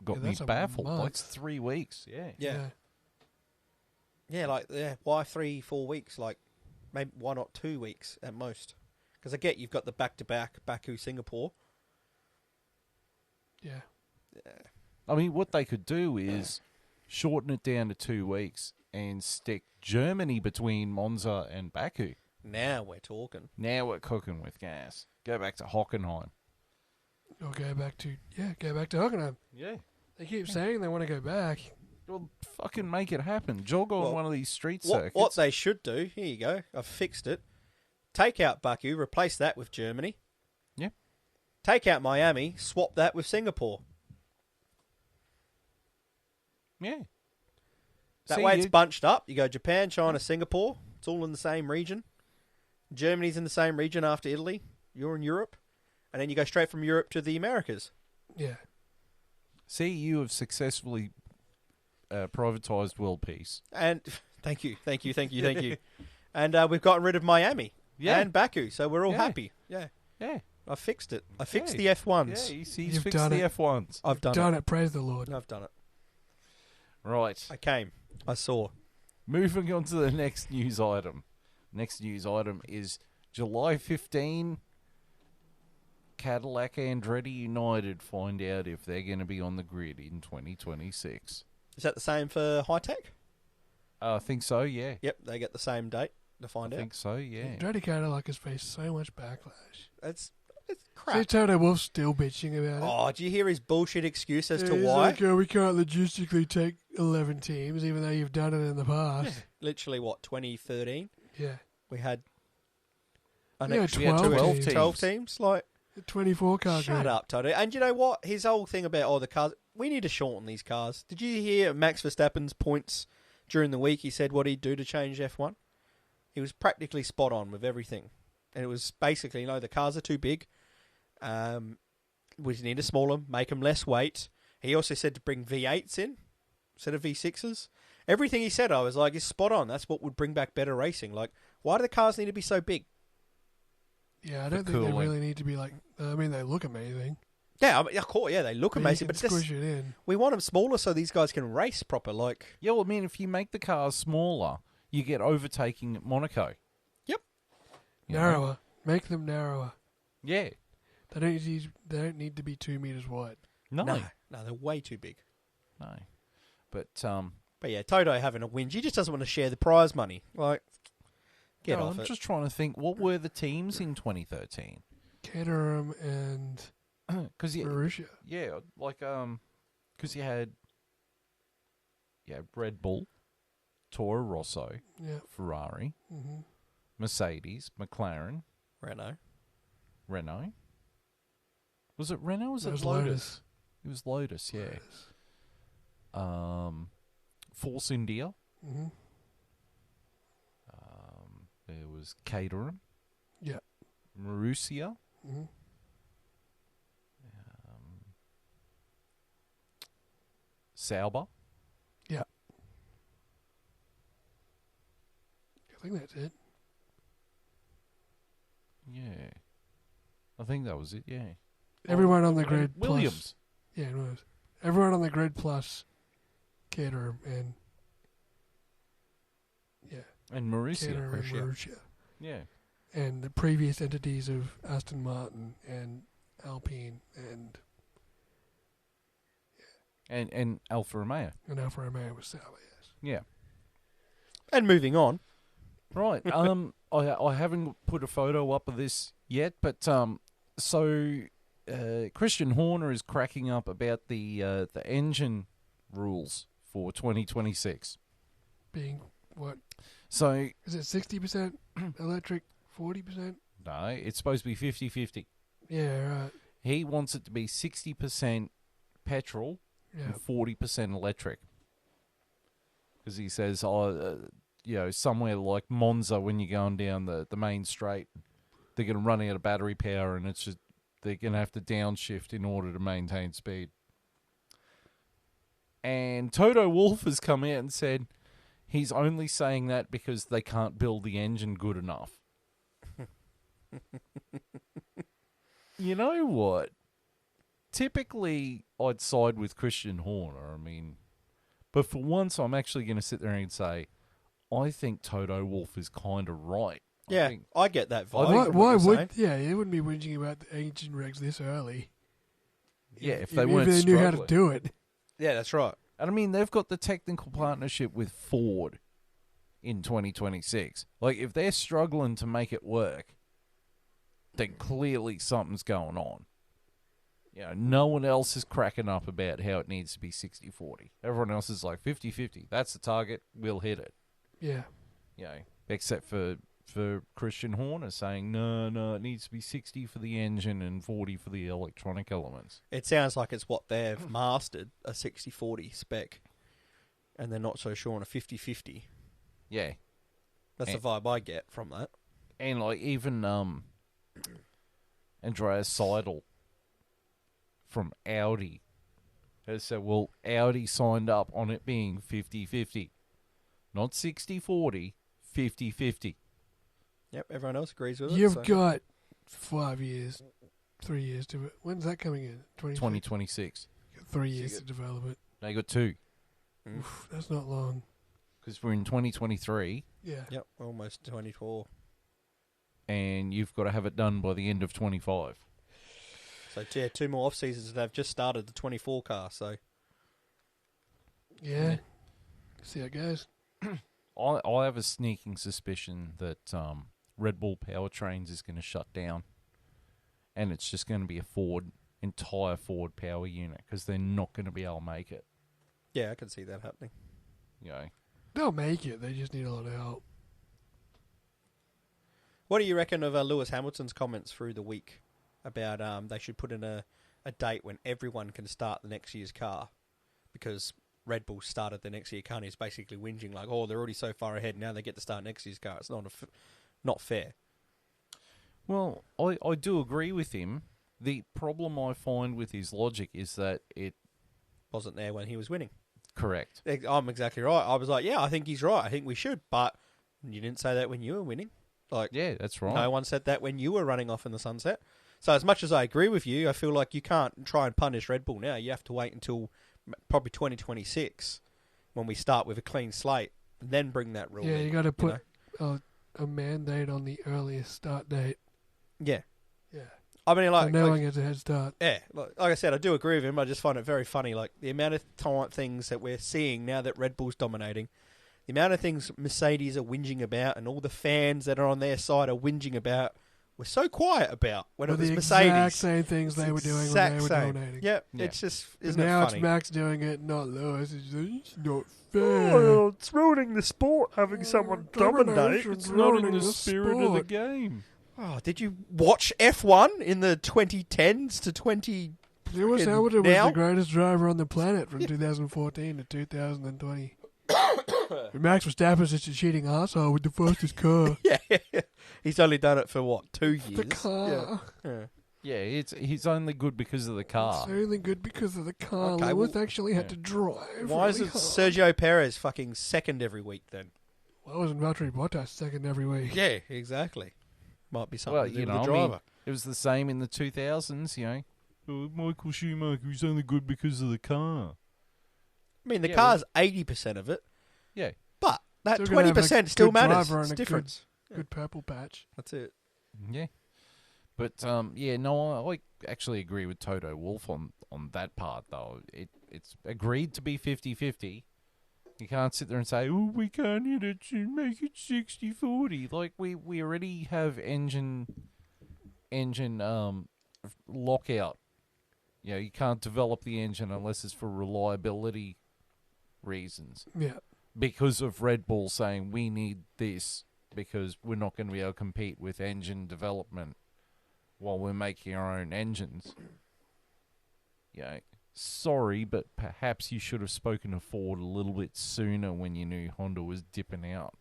that's a baffled. month. Like, it's 3 weeks. Yeah. Yeah. Why 3-4 weeks? Like, maybe why not 2 weeks at most? Because I get you've got the back-to-back Baku, Singapore. Yeah. I mean, what they could do is shorten it down to 2 weeks and stick Germany between Monza and Baku. Now we're talking. Now we're cooking with gas. Go back to Hockenheim. Or go back to Hockenheim. Yeah. They keep saying they want to go back. Well, fucking make it happen. Jog on one of these street circuits. What they should do, here you go, I've fixed it. Take out Baku, replace that with Germany. Yeah. Take out Miami, swap that with Singapore. Yeah. That way it's bunched up. You go Japan, China, Singapore. It's all in the same region. Germany's in the same region after Italy. You're in Europe. And then you go straight from Europe to the Americas. Yeah. See, you have successfully privatised world peace. And thank you. And we've gotten rid of Miami and Baku, so we're all happy. Yeah. Yeah. I fixed it. I fixed the F1s. Yeah, he's You've fixed done the it. F1s. I've done Done it. it. Praise the Lord. I've done it. Right. I came. I saw. Moving on to the next news item. Next news item is July 15. Cadillac Andretti United find out if they're going to be on the grid in 2026. Is that the same for High Tech? I think so, yeah. Yep, they get the same date to find I out. think so, yeah. Andretti Cadillac has faced so much backlash. It's See, crap. Toto Wolff's still bitching about it. Oh, do you hear his bullshit excuse as to He's why? like, we can't logistically take 11 teams, even though you've done it in the past. Literally, 2013? Yeah. We had an Yeah, extra 12 12 teams. Like, 24 car shut grid. up, Toto. And you know what? His whole thing about, the cars, we need to shorten these cars. Did you hear Max Verstappen's points during the week? He said what he'd do to change F1. He was practically spot on with everything. And it was basically, the cars are too big. We need to small them, make them less weight. He also said to bring V8s in instead of V6s. Everything he said, I was like, is spot on. That's what would bring back better racing. Like, why do the cars need to be so big? Yeah, I don't think cooling. they really need to be like... I mean, they look amazing. Yeah, I mean, of course, they look But amazing, you but can it's squish it in. we want them smaller so these guys can race proper. Like, Yeah, well, I mean, if you make the cars smaller, you get overtaking at Monaco. Yep. You know? Narrower. Make them narrower. Yeah. They don't need to be 2 meters wide. No. no, they're way too big. No. But, But yeah, Toto having a whinge. He just doesn't want to share the prize money. Like, get no, off I'm it. just trying to think, what were the teams in 2013? Caterham and Because Marussia. yeah, like because you had Red Bull, Toro Rosso, Yeah. Ferrari, Mm-hmm. Mercedes, McLaren, Renault. Was it Renault? Or was That it was Lotus? Lotus. It was Lotus, yeah. Force India. Mm-hmm. There was Caterham. Yeah. Marussia. Mm-hmm. Sauber. Yeah. I think that's it. Yeah. I think that was it, yeah. Everyone on the grid Williams. plus. Yeah, it was. Everyone on the grid plus Caterham and. Yeah. And Marussia. Caterham and Marussia. Yeah. And the previous entities of Aston Martin and Alpine and Alfa Romeo. And Alfa Romeo was Sauber, yes. Yeah. And moving on. Right. I haven't put a photo up of this yet, but Christian Horner is cracking up about the engine rules for 2026. Being what? So is it 60% electric, 40%? No, it's supposed to be 50-50. Yeah, right. He wants it to be 60% petrol and 40% electric. Because he says, somewhere like Monza, when you're going down the main straight, they're going to run out of battery power, and it's just they're going to have to downshift in order to maintain speed. And Toto Wolff has come out and said he's only saying that because they can't build the engine good enough. You know what? Typically, I'd side with Christian Horner. I mean, but for once, I'm actually going to sit there and say, I think Toto Wolff is kind of right. Yeah, I get that vibe. Why would? Yeah, they wouldn't be whinging about the engine regs this early. Yeah, if they weren't if they knew how to do it. Yeah, that's right. And I mean, they've got the technical partnership with Ford in 2026. Like, if they're struggling to make it work, then clearly something's going on. No one else is cracking up about how it needs to be 60-40. Everyone else is like 50-50. That's the target. We'll hit it. Yeah. Except for Christian Horner saying, no, it needs to be 60 for the engine and 40 for the electronic elements. It sounds like it's what they've mastered, a 60-40 spec, and they're not so sure on a 50-50. Yeah. That's the vibe I get from that. And like even Andreas Seidel from Audi has said, well, Audi signed up on it being 50-50. Not 60-40, 50-50. Yep, everyone else agrees with it. You've got 5 years, 3 years to it. When's that coming in? 2026. You've got 3 years to develop it. They got 2. Oof, that's not long. Because we're in 2023. Yeah. Yep, almost 24. And you've got to have it done by the end of 25. So, yeah, 2 more off-seasons, and they've just started the 24 car, so... Yeah. See how it goes. I have a sneaking suspicion that Red Bull Powertrains is going to shut down. And it's just going to be a entire Ford power unit, because they're not going to be able to make it. Yeah, I can see that happening. They'll make it. They just need a lot of help. What do you reckon of Lewis Hamilton's comments through the week about they should put in a date when everyone can start the next year's car? Because Red Bull started the next year car and he's basically whinging like, oh, they're already so far ahead, now they get to start next year's car. It's not fair. Well, I do agree with him. The problem I find with his logic is that it wasn't there when he was winning. Correct. I'm exactly right. I was like, yeah, I think he's right. I think we should. But you didn't say that when you were winning. Like, yeah, that's right. No one said that when you were running off in the sunset. So as much as I agree with you, I feel like you can't try and punish Red Bull now. You have to wait until probably 2026 when we start with a clean slate and then bring that rule in. Yeah, you got to put a mandate on the earliest start date. Yeah. Yeah. I mean, like... So no one gets a head start. Yeah. Like I said, I do agree with him. I just find it very funny. Like, the amount of things that we're seeing now that Red Bull's dominating, the amount of things Mercedes are whinging about and all the fans that are on their side are whinging about, we're so quiet about when it was Mercedes. The exact same things they were doing when they were dominating. Yep. Yeah. It's just... Isn't now it funny? It's Max doing it, not Lewis. It's not fair. Oh, it's ruining the sport having someone dominate. It's not in the spirit of the game. Oh, did you watch F1 in the 2010s to 20... Lewis Hamilton was the greatest driver on the planet from 2014 to 2020. Max Verstappen's just a cheating arsehole with the fastest car. Yeah. He's only done it for, what, 2 years? The car. Yeah, he's only good because of the car. It's only good because of the car. Okay, Lewis actually had to drive. Why is it Sergio Perez fucking second every week then? Why wasn't Valtteri Bottas second every week? Yeah, exactly. Might be something Well, to do you with know, the I mean, driver. it was the same in the 2000s, you know. Oh, Michael Schumacher is only good because of the car. I mean, the Yeah, car's 80% of it, Yeah. but that Still gonna have a 20% still good matters. driver It's and a difference. Good purple patch. That's it. Yeah. But, I actually agree with Toto Wolff on that part, though. It's agreed to be 50-50. You can't sit there and say, oh, we can't hit it and make it 60-40. Like, we already have engine lockout. You know, you can't develop the engine unless it's for reliability reasons. Yeah. Because of Red Bull saying we need this because we're not going to be able to compete with engine development while we're making our own engines. You know, sorry, but perhaps you should have spoken to Ford a little bit sooner when you knew Honda was dipping out.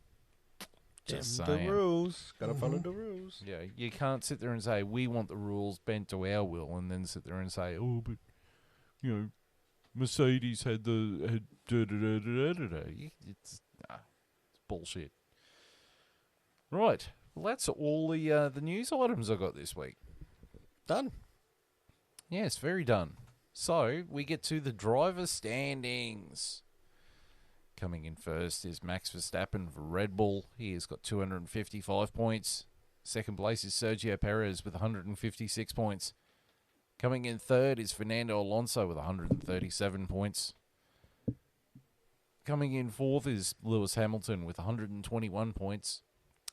Just The saying. rules. Got to follow the rules. Yeah, you can't sit there and say we want the rules bent to our will, and then sit there and say, oh, but you know, Mercedes had da da da da da da. It's bullshit. Right. Well, that's all the news items I got this week. Done. Yes, very done. So we get to the driver standings. Coming in first is Max Verstappen for Red Bull. He has got 255 points. Second place is Sergio Perez with 156 points. Coming in third is Fernando Alonso with 137 points. Coming in fourth is Lewis Hamilton with 121 points.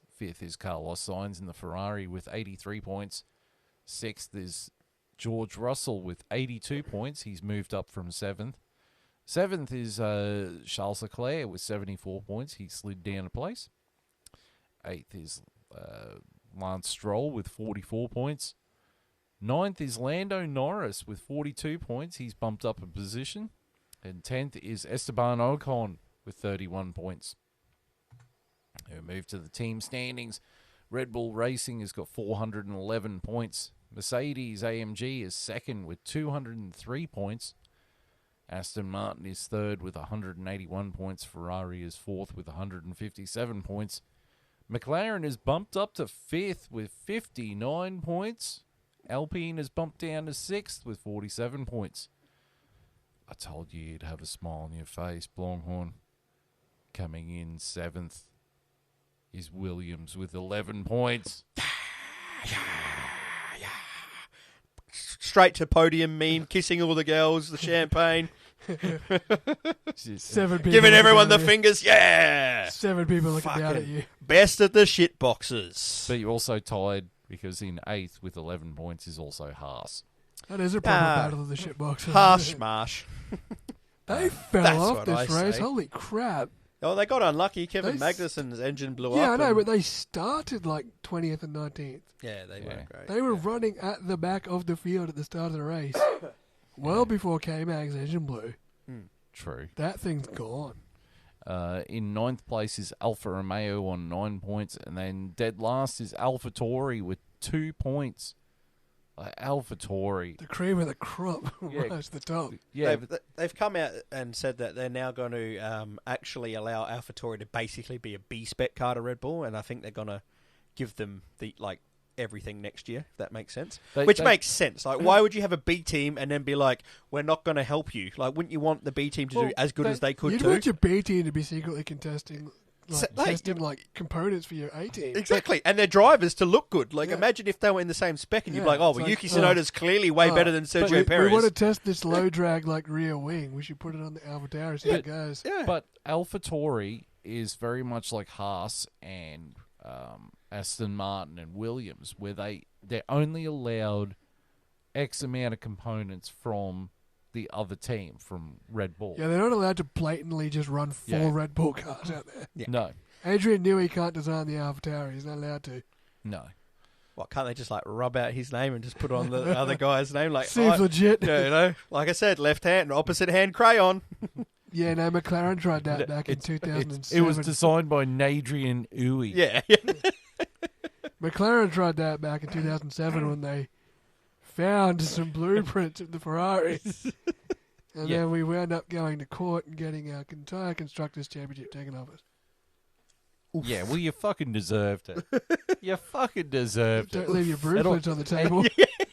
Fifth is Carlos Sainz in the Ferrari with 83 points. Sixth is George Russell with 82 points. He's moved up from seventh. Seventh is Charles Leclerc with 74 points. He slid down a place. Eighth is Lance Stroll with 44 points. Ninth is Lando Norris with 42 points. He's bumped up a position. And 10th is Esteban Ocon with 31 points. We move to the team standings. Red Bull Racing has got 411 points. Mercedes AMG is second with 203 points. Aston Martin is third with 181 points. Ferrari is fourth with 157 points. McLaren is bumped up to fifth with 59 points. Alpine is bumped down to sixth with 47 points. I told you you'd have a smile on your face, Longhorn. Coming in seventh is Williams with 11 points. Straight to podium meme, kissing all the girls, the champagne. 7 people Giving looking everyone the at you. fingers, yeah! 7 people looking down at Fucking you. Best of the shit boxes. But you're also tied because in eighth with 11 points is also Haas. That is a proper battle of the shitbox. Harsh marsh. They fell That's off what this I race. say. Holy crap. Oh, they got unlucky. Kevin They s- Magnussen's engine blew Yeah, I up. know, and- but they started like 20th and 19th. Yeah, they weren't great. They were running at the back of the field at the start of the race. Well before K-Mag's engine blew. True. That thing's gone. In ninth place is Alfa Romeo on 9 points, and then dead last is AlphaTauri with 2 points. AlphaTauri. The cream of the crop Yeah. rose to the top. Yeah, They've come out and said that they're now going to actually allow AlphaTauri to basically be a B-spec car to Red Bull, and I think they're going to give them the everything next year, if that makes sense. Which makes sense. Like, why would you have a B team and then be like, we're not going to help you? Like, wouldn't you want the B team to do as good as they could You'd too? want your B team to be secretly contesting, like, testing components for your A team. Exactly, and their drivers to look good. Like, Yeah. imagine if they were in the same spec and you'd be Yeah, like, oh, it's well, like, Yuki Tsunoda's clearly way better than Sergio Perez. We want to test this low drag rear wing. We should put it on the AlphaTauri, see how it goes. Yeah. But AlphaTauri is very much like Haas and Aston Martin and Williams, where they're only allowed X amount of components from the other team, from Red Bull. Yeah, they're not allowed to blatantly just run 4 Yeah. Red Bull cars out there. Yeah. No, Adrian Newey can't design the AlphaTauri. He's not allowed to. no. What, can't they just rub out his name and just put on the other guy's name? Like, Seems legit. yeah, like I said, left hand, opposite hand crayon. Yeah, no, McLaren tried that back in It 2007. was designed by Nadrian Uwe. Yeah. McLaren tried that back in 2007 when they found some blueprints of the Ferraris. And Yeah. then we wound up going to court and getting our entire Constructors' Championship taken off us. Yeah, well, you fucking deserved it. You fucking deserved it. Don't leave your blueprints on the table.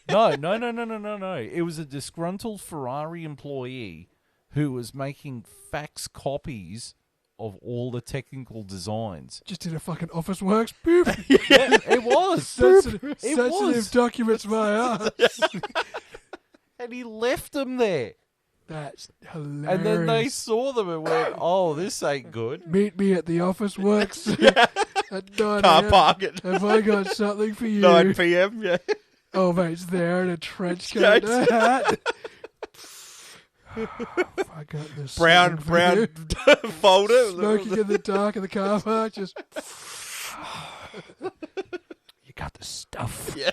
No. It was a disgruntled Ferrari employee who was making fax copies of all the technical designs. Just in a fucking office works. Boop. Yeah, it was. Sensitive documents, my ass. And he left them there. That's hilarious. And then they saw them and went, oh, this ain't good. Meet me at the office works at 9 Car a.m. park at Have I got something for you? 9 p.m. Yeah. Oh, mate's there in a trench coat and a hat. I got this Brown folder. smoking in the dark of the car park. Just you got the stuff. Yeah.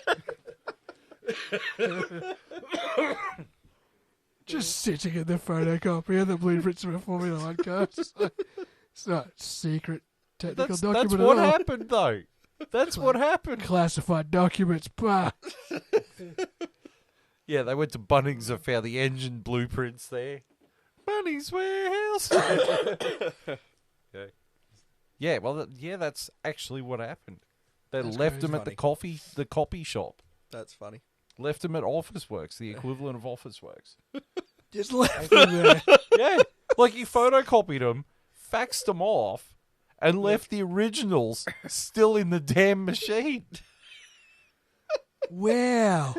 Just sitting in the photocopy of the blueprints of a Formula One car. It's not secret technical document That's at what all. happened, though. That's what happened. Classified documents. Bah. Yeah, they went to Bunnings and found the engine blueprints there. Bunnings warehouse. Yeah, well, that's actually what happened. They That's left crazy him at the copy shop. That's funny. Left him at Officeworks, the equivalent of Officeworks. Just left them there. Yeah, like he photocopied them, faxed them off, and left the originals still in the damn machine. Wow.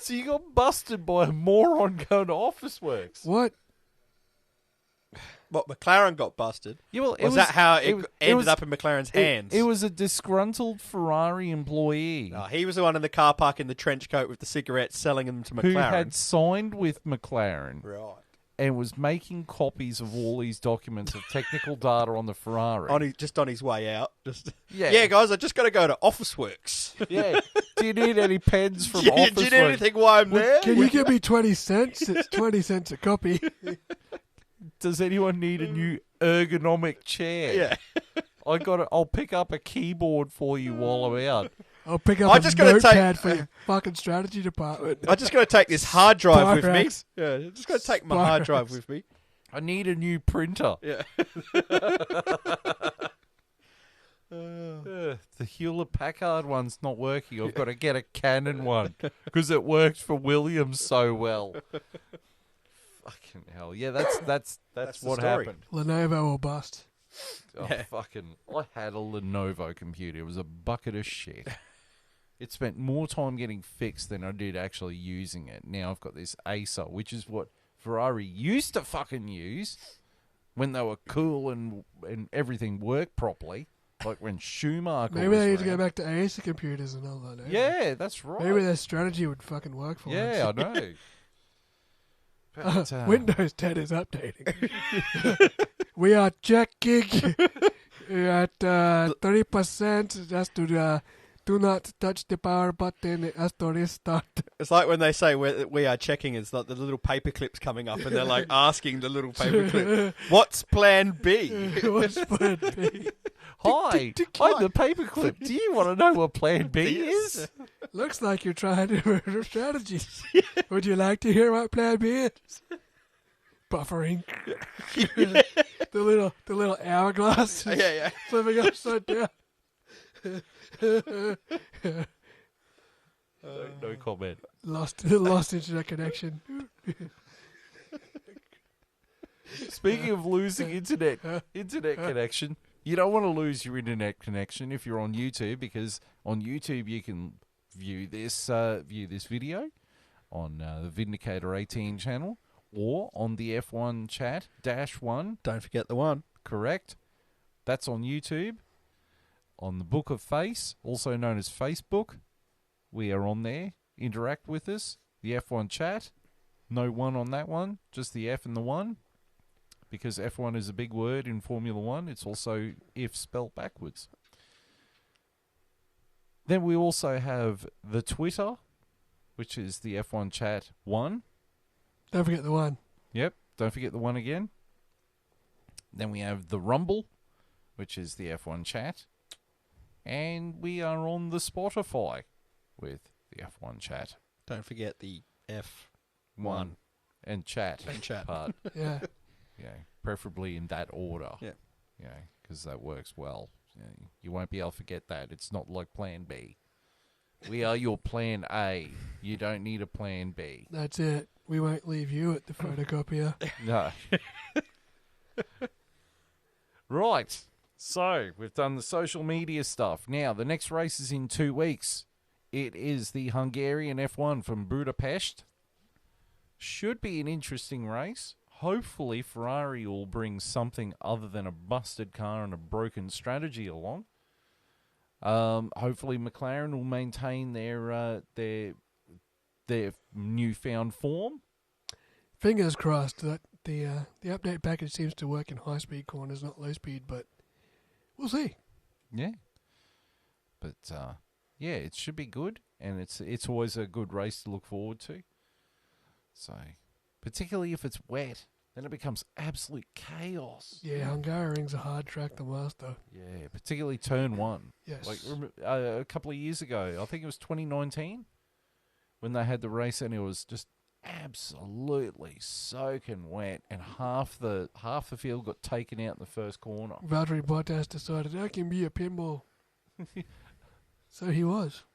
So you got busted by a moron going to Officeworks. What? What, McLaren got busted? Yeah, well, Was that how it ended was- up in McLaren's hands? It was a disgruntled Ferrari employee No, he was the one in the car park in the trench coat with the cigarettes selling them to McLaren. who had signed with McLaren Right. and was making copies of all these documents of technical data on the Ferrari. Just on his way out. Yeah. Yeah, guys, I just got to go to Officeworks. Yeah. Do you need any pens from do you Officeworks? need anything while I'm there? Can you give me 20 cents? It's 20 cents a copy. Does anyone need a new ergonomic chair? Yeah. I'll pick up a keyboard for you while I'm out. I'll pick up I a just gotta notepad take- for your fucking strategy department. I just got to take this hard drive with me. Spirax. Yeah, just got to take my hard drive with me. I need a new printer. Yeah. The Hewlett-Packard one's not working. I've got to get a Canon one because it worked for Williams so well. Fucking hell. Yeah, that's That's the what story. happened. Lenovo will bust. Oh, Yeah. I had a Lenovo computer. It was a bucket of shit. It spent more time getting fixed than I did actually using it. Now I've got this Acer, which is what Ferrari used to fucking use when they were cool and everything worked properly. Like when Schumacher Maybe was they need to go around. back to Acer computers and all that. eh? Yeah, that's right. Maybe their strategy would fucking work for Yeah, once. I know. But, Windows 10 is updating. We are checking at 30%. Just to do not touch the power button. It has to restart. It's like when they say we are checking, it's like the little paper clips coming up and they're like asking the little paper clip, what's plan B? What's plan B? Hi, I'm the paperclip. Do you want to know what Plan B is? Looks like you're trying to strategy. Would you like to hear what plan B is? Buffering. the little hourglass Yeah. flipping upside down. No comment. Lost internet connection. Speaking of losing internet connection, you don't want to lose your internet connection if you're on YouTube, because on YouTube you can view this video on the Vindicator 18 channel or on the F1 chat -1. Don't forget the one. Correct. That's on YouTube. On the Book of Face, also known as Facebook, we are on there. Interact with us. The F1 chat. No one on that one, just the F and the 1. Because F1 is a big word in Formula 1. It's also if spelt backwards. Then we also have the Twitter, which is the F1 chat 1. Don't forget the one. Yep, don't forget the 1 again. Then we have the Rumble, which is the F1 chat. And we are on the Spotify with the F1 chat. Don't forget the F1 1 and chat part. Yeah. Yeah, preferably in that order. Yeah. Yeah, because that works well. You won't be able to forget that. It's not like Plan B. We are your Plan A. You don't need a Plan B. That's it. We won't leave you at the photocopier. No. Right. So, we've done the social media stuff. Now, the next race is in 2 weeks. It is the Hungarian F1 from Budapest. Should be an interesting race. Hopefully, Ferrari will bring something other than a busted car and a broken strategy along. Hopefully, McLaren will maintain their newfound form. Fingers crossed that the update package seems to work in high-speed corners, not low-speed, but we'll see. Yeah. But, yeah, it should be good, and it's always a good race to look forward to. So, particularly if it's wet, then it becomes absolute chaos. Yeah, Hungaroring's a hard track to master. Yeah, particularly turn 1. Yes. Like a couple of years ago, I think it was 2019, when they had the race, and it was just absolutely soaking wet, and half the field got taken out in the first corner. Valtteri Bottas decided, I can be a pinball. So he was.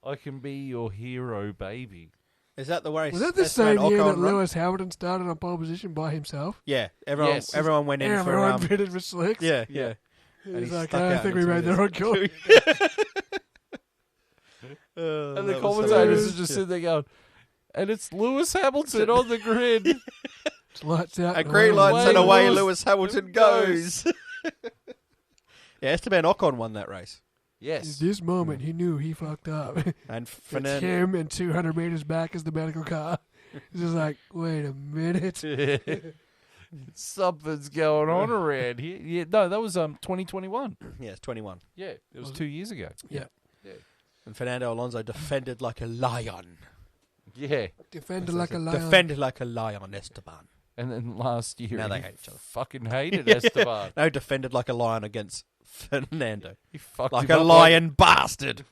I can be your hero, baby. Is that the race? Was that the Esteban same year Ocon that run? Lewis Hamilton started on pole position by himself? Yeah, everyone Yes. everyone went in Everyone for pitted for slicks. yeah, yeah. He And was he like, stuck I out think in we the made the wrong call. And the commentators are just sitting there going, and it's Lewis Hamilton on the grid. It's lights out. A green away. lights and away Lewis Lewis Hamilton goes. Yeah, Esteban Ocon won that race. In Yes. this moment, he knew he fucked up. And It's Fernando. him and 200 meters back is the medical car. He's just like, wait a minute. Something's going on around here. Yeah, no, that was 2021. Yeah, it's 21. Yeah, it was Was it? 2 years ago. Yeah. And Fernando Alonso defended like a lion. Yeah. Defended like a lion. Defended like a lion, Esteban. And then last year, Now they he hate each other. fucking hated Esteban. No, defended like a lion against Fernando. He fucked Like him a up lion bastard.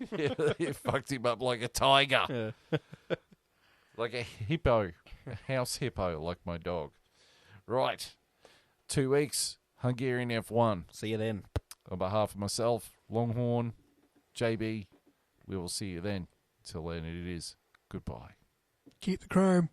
He fucked him up like a tiger. Yeah. Like a hippo. A house hippo, like my dog. Right. 2 weeks, Hungarian F1. See you then. On behalf of myself, Longhorn, JB, we will see you then. Till then, it is goodbye. Keep the chrome.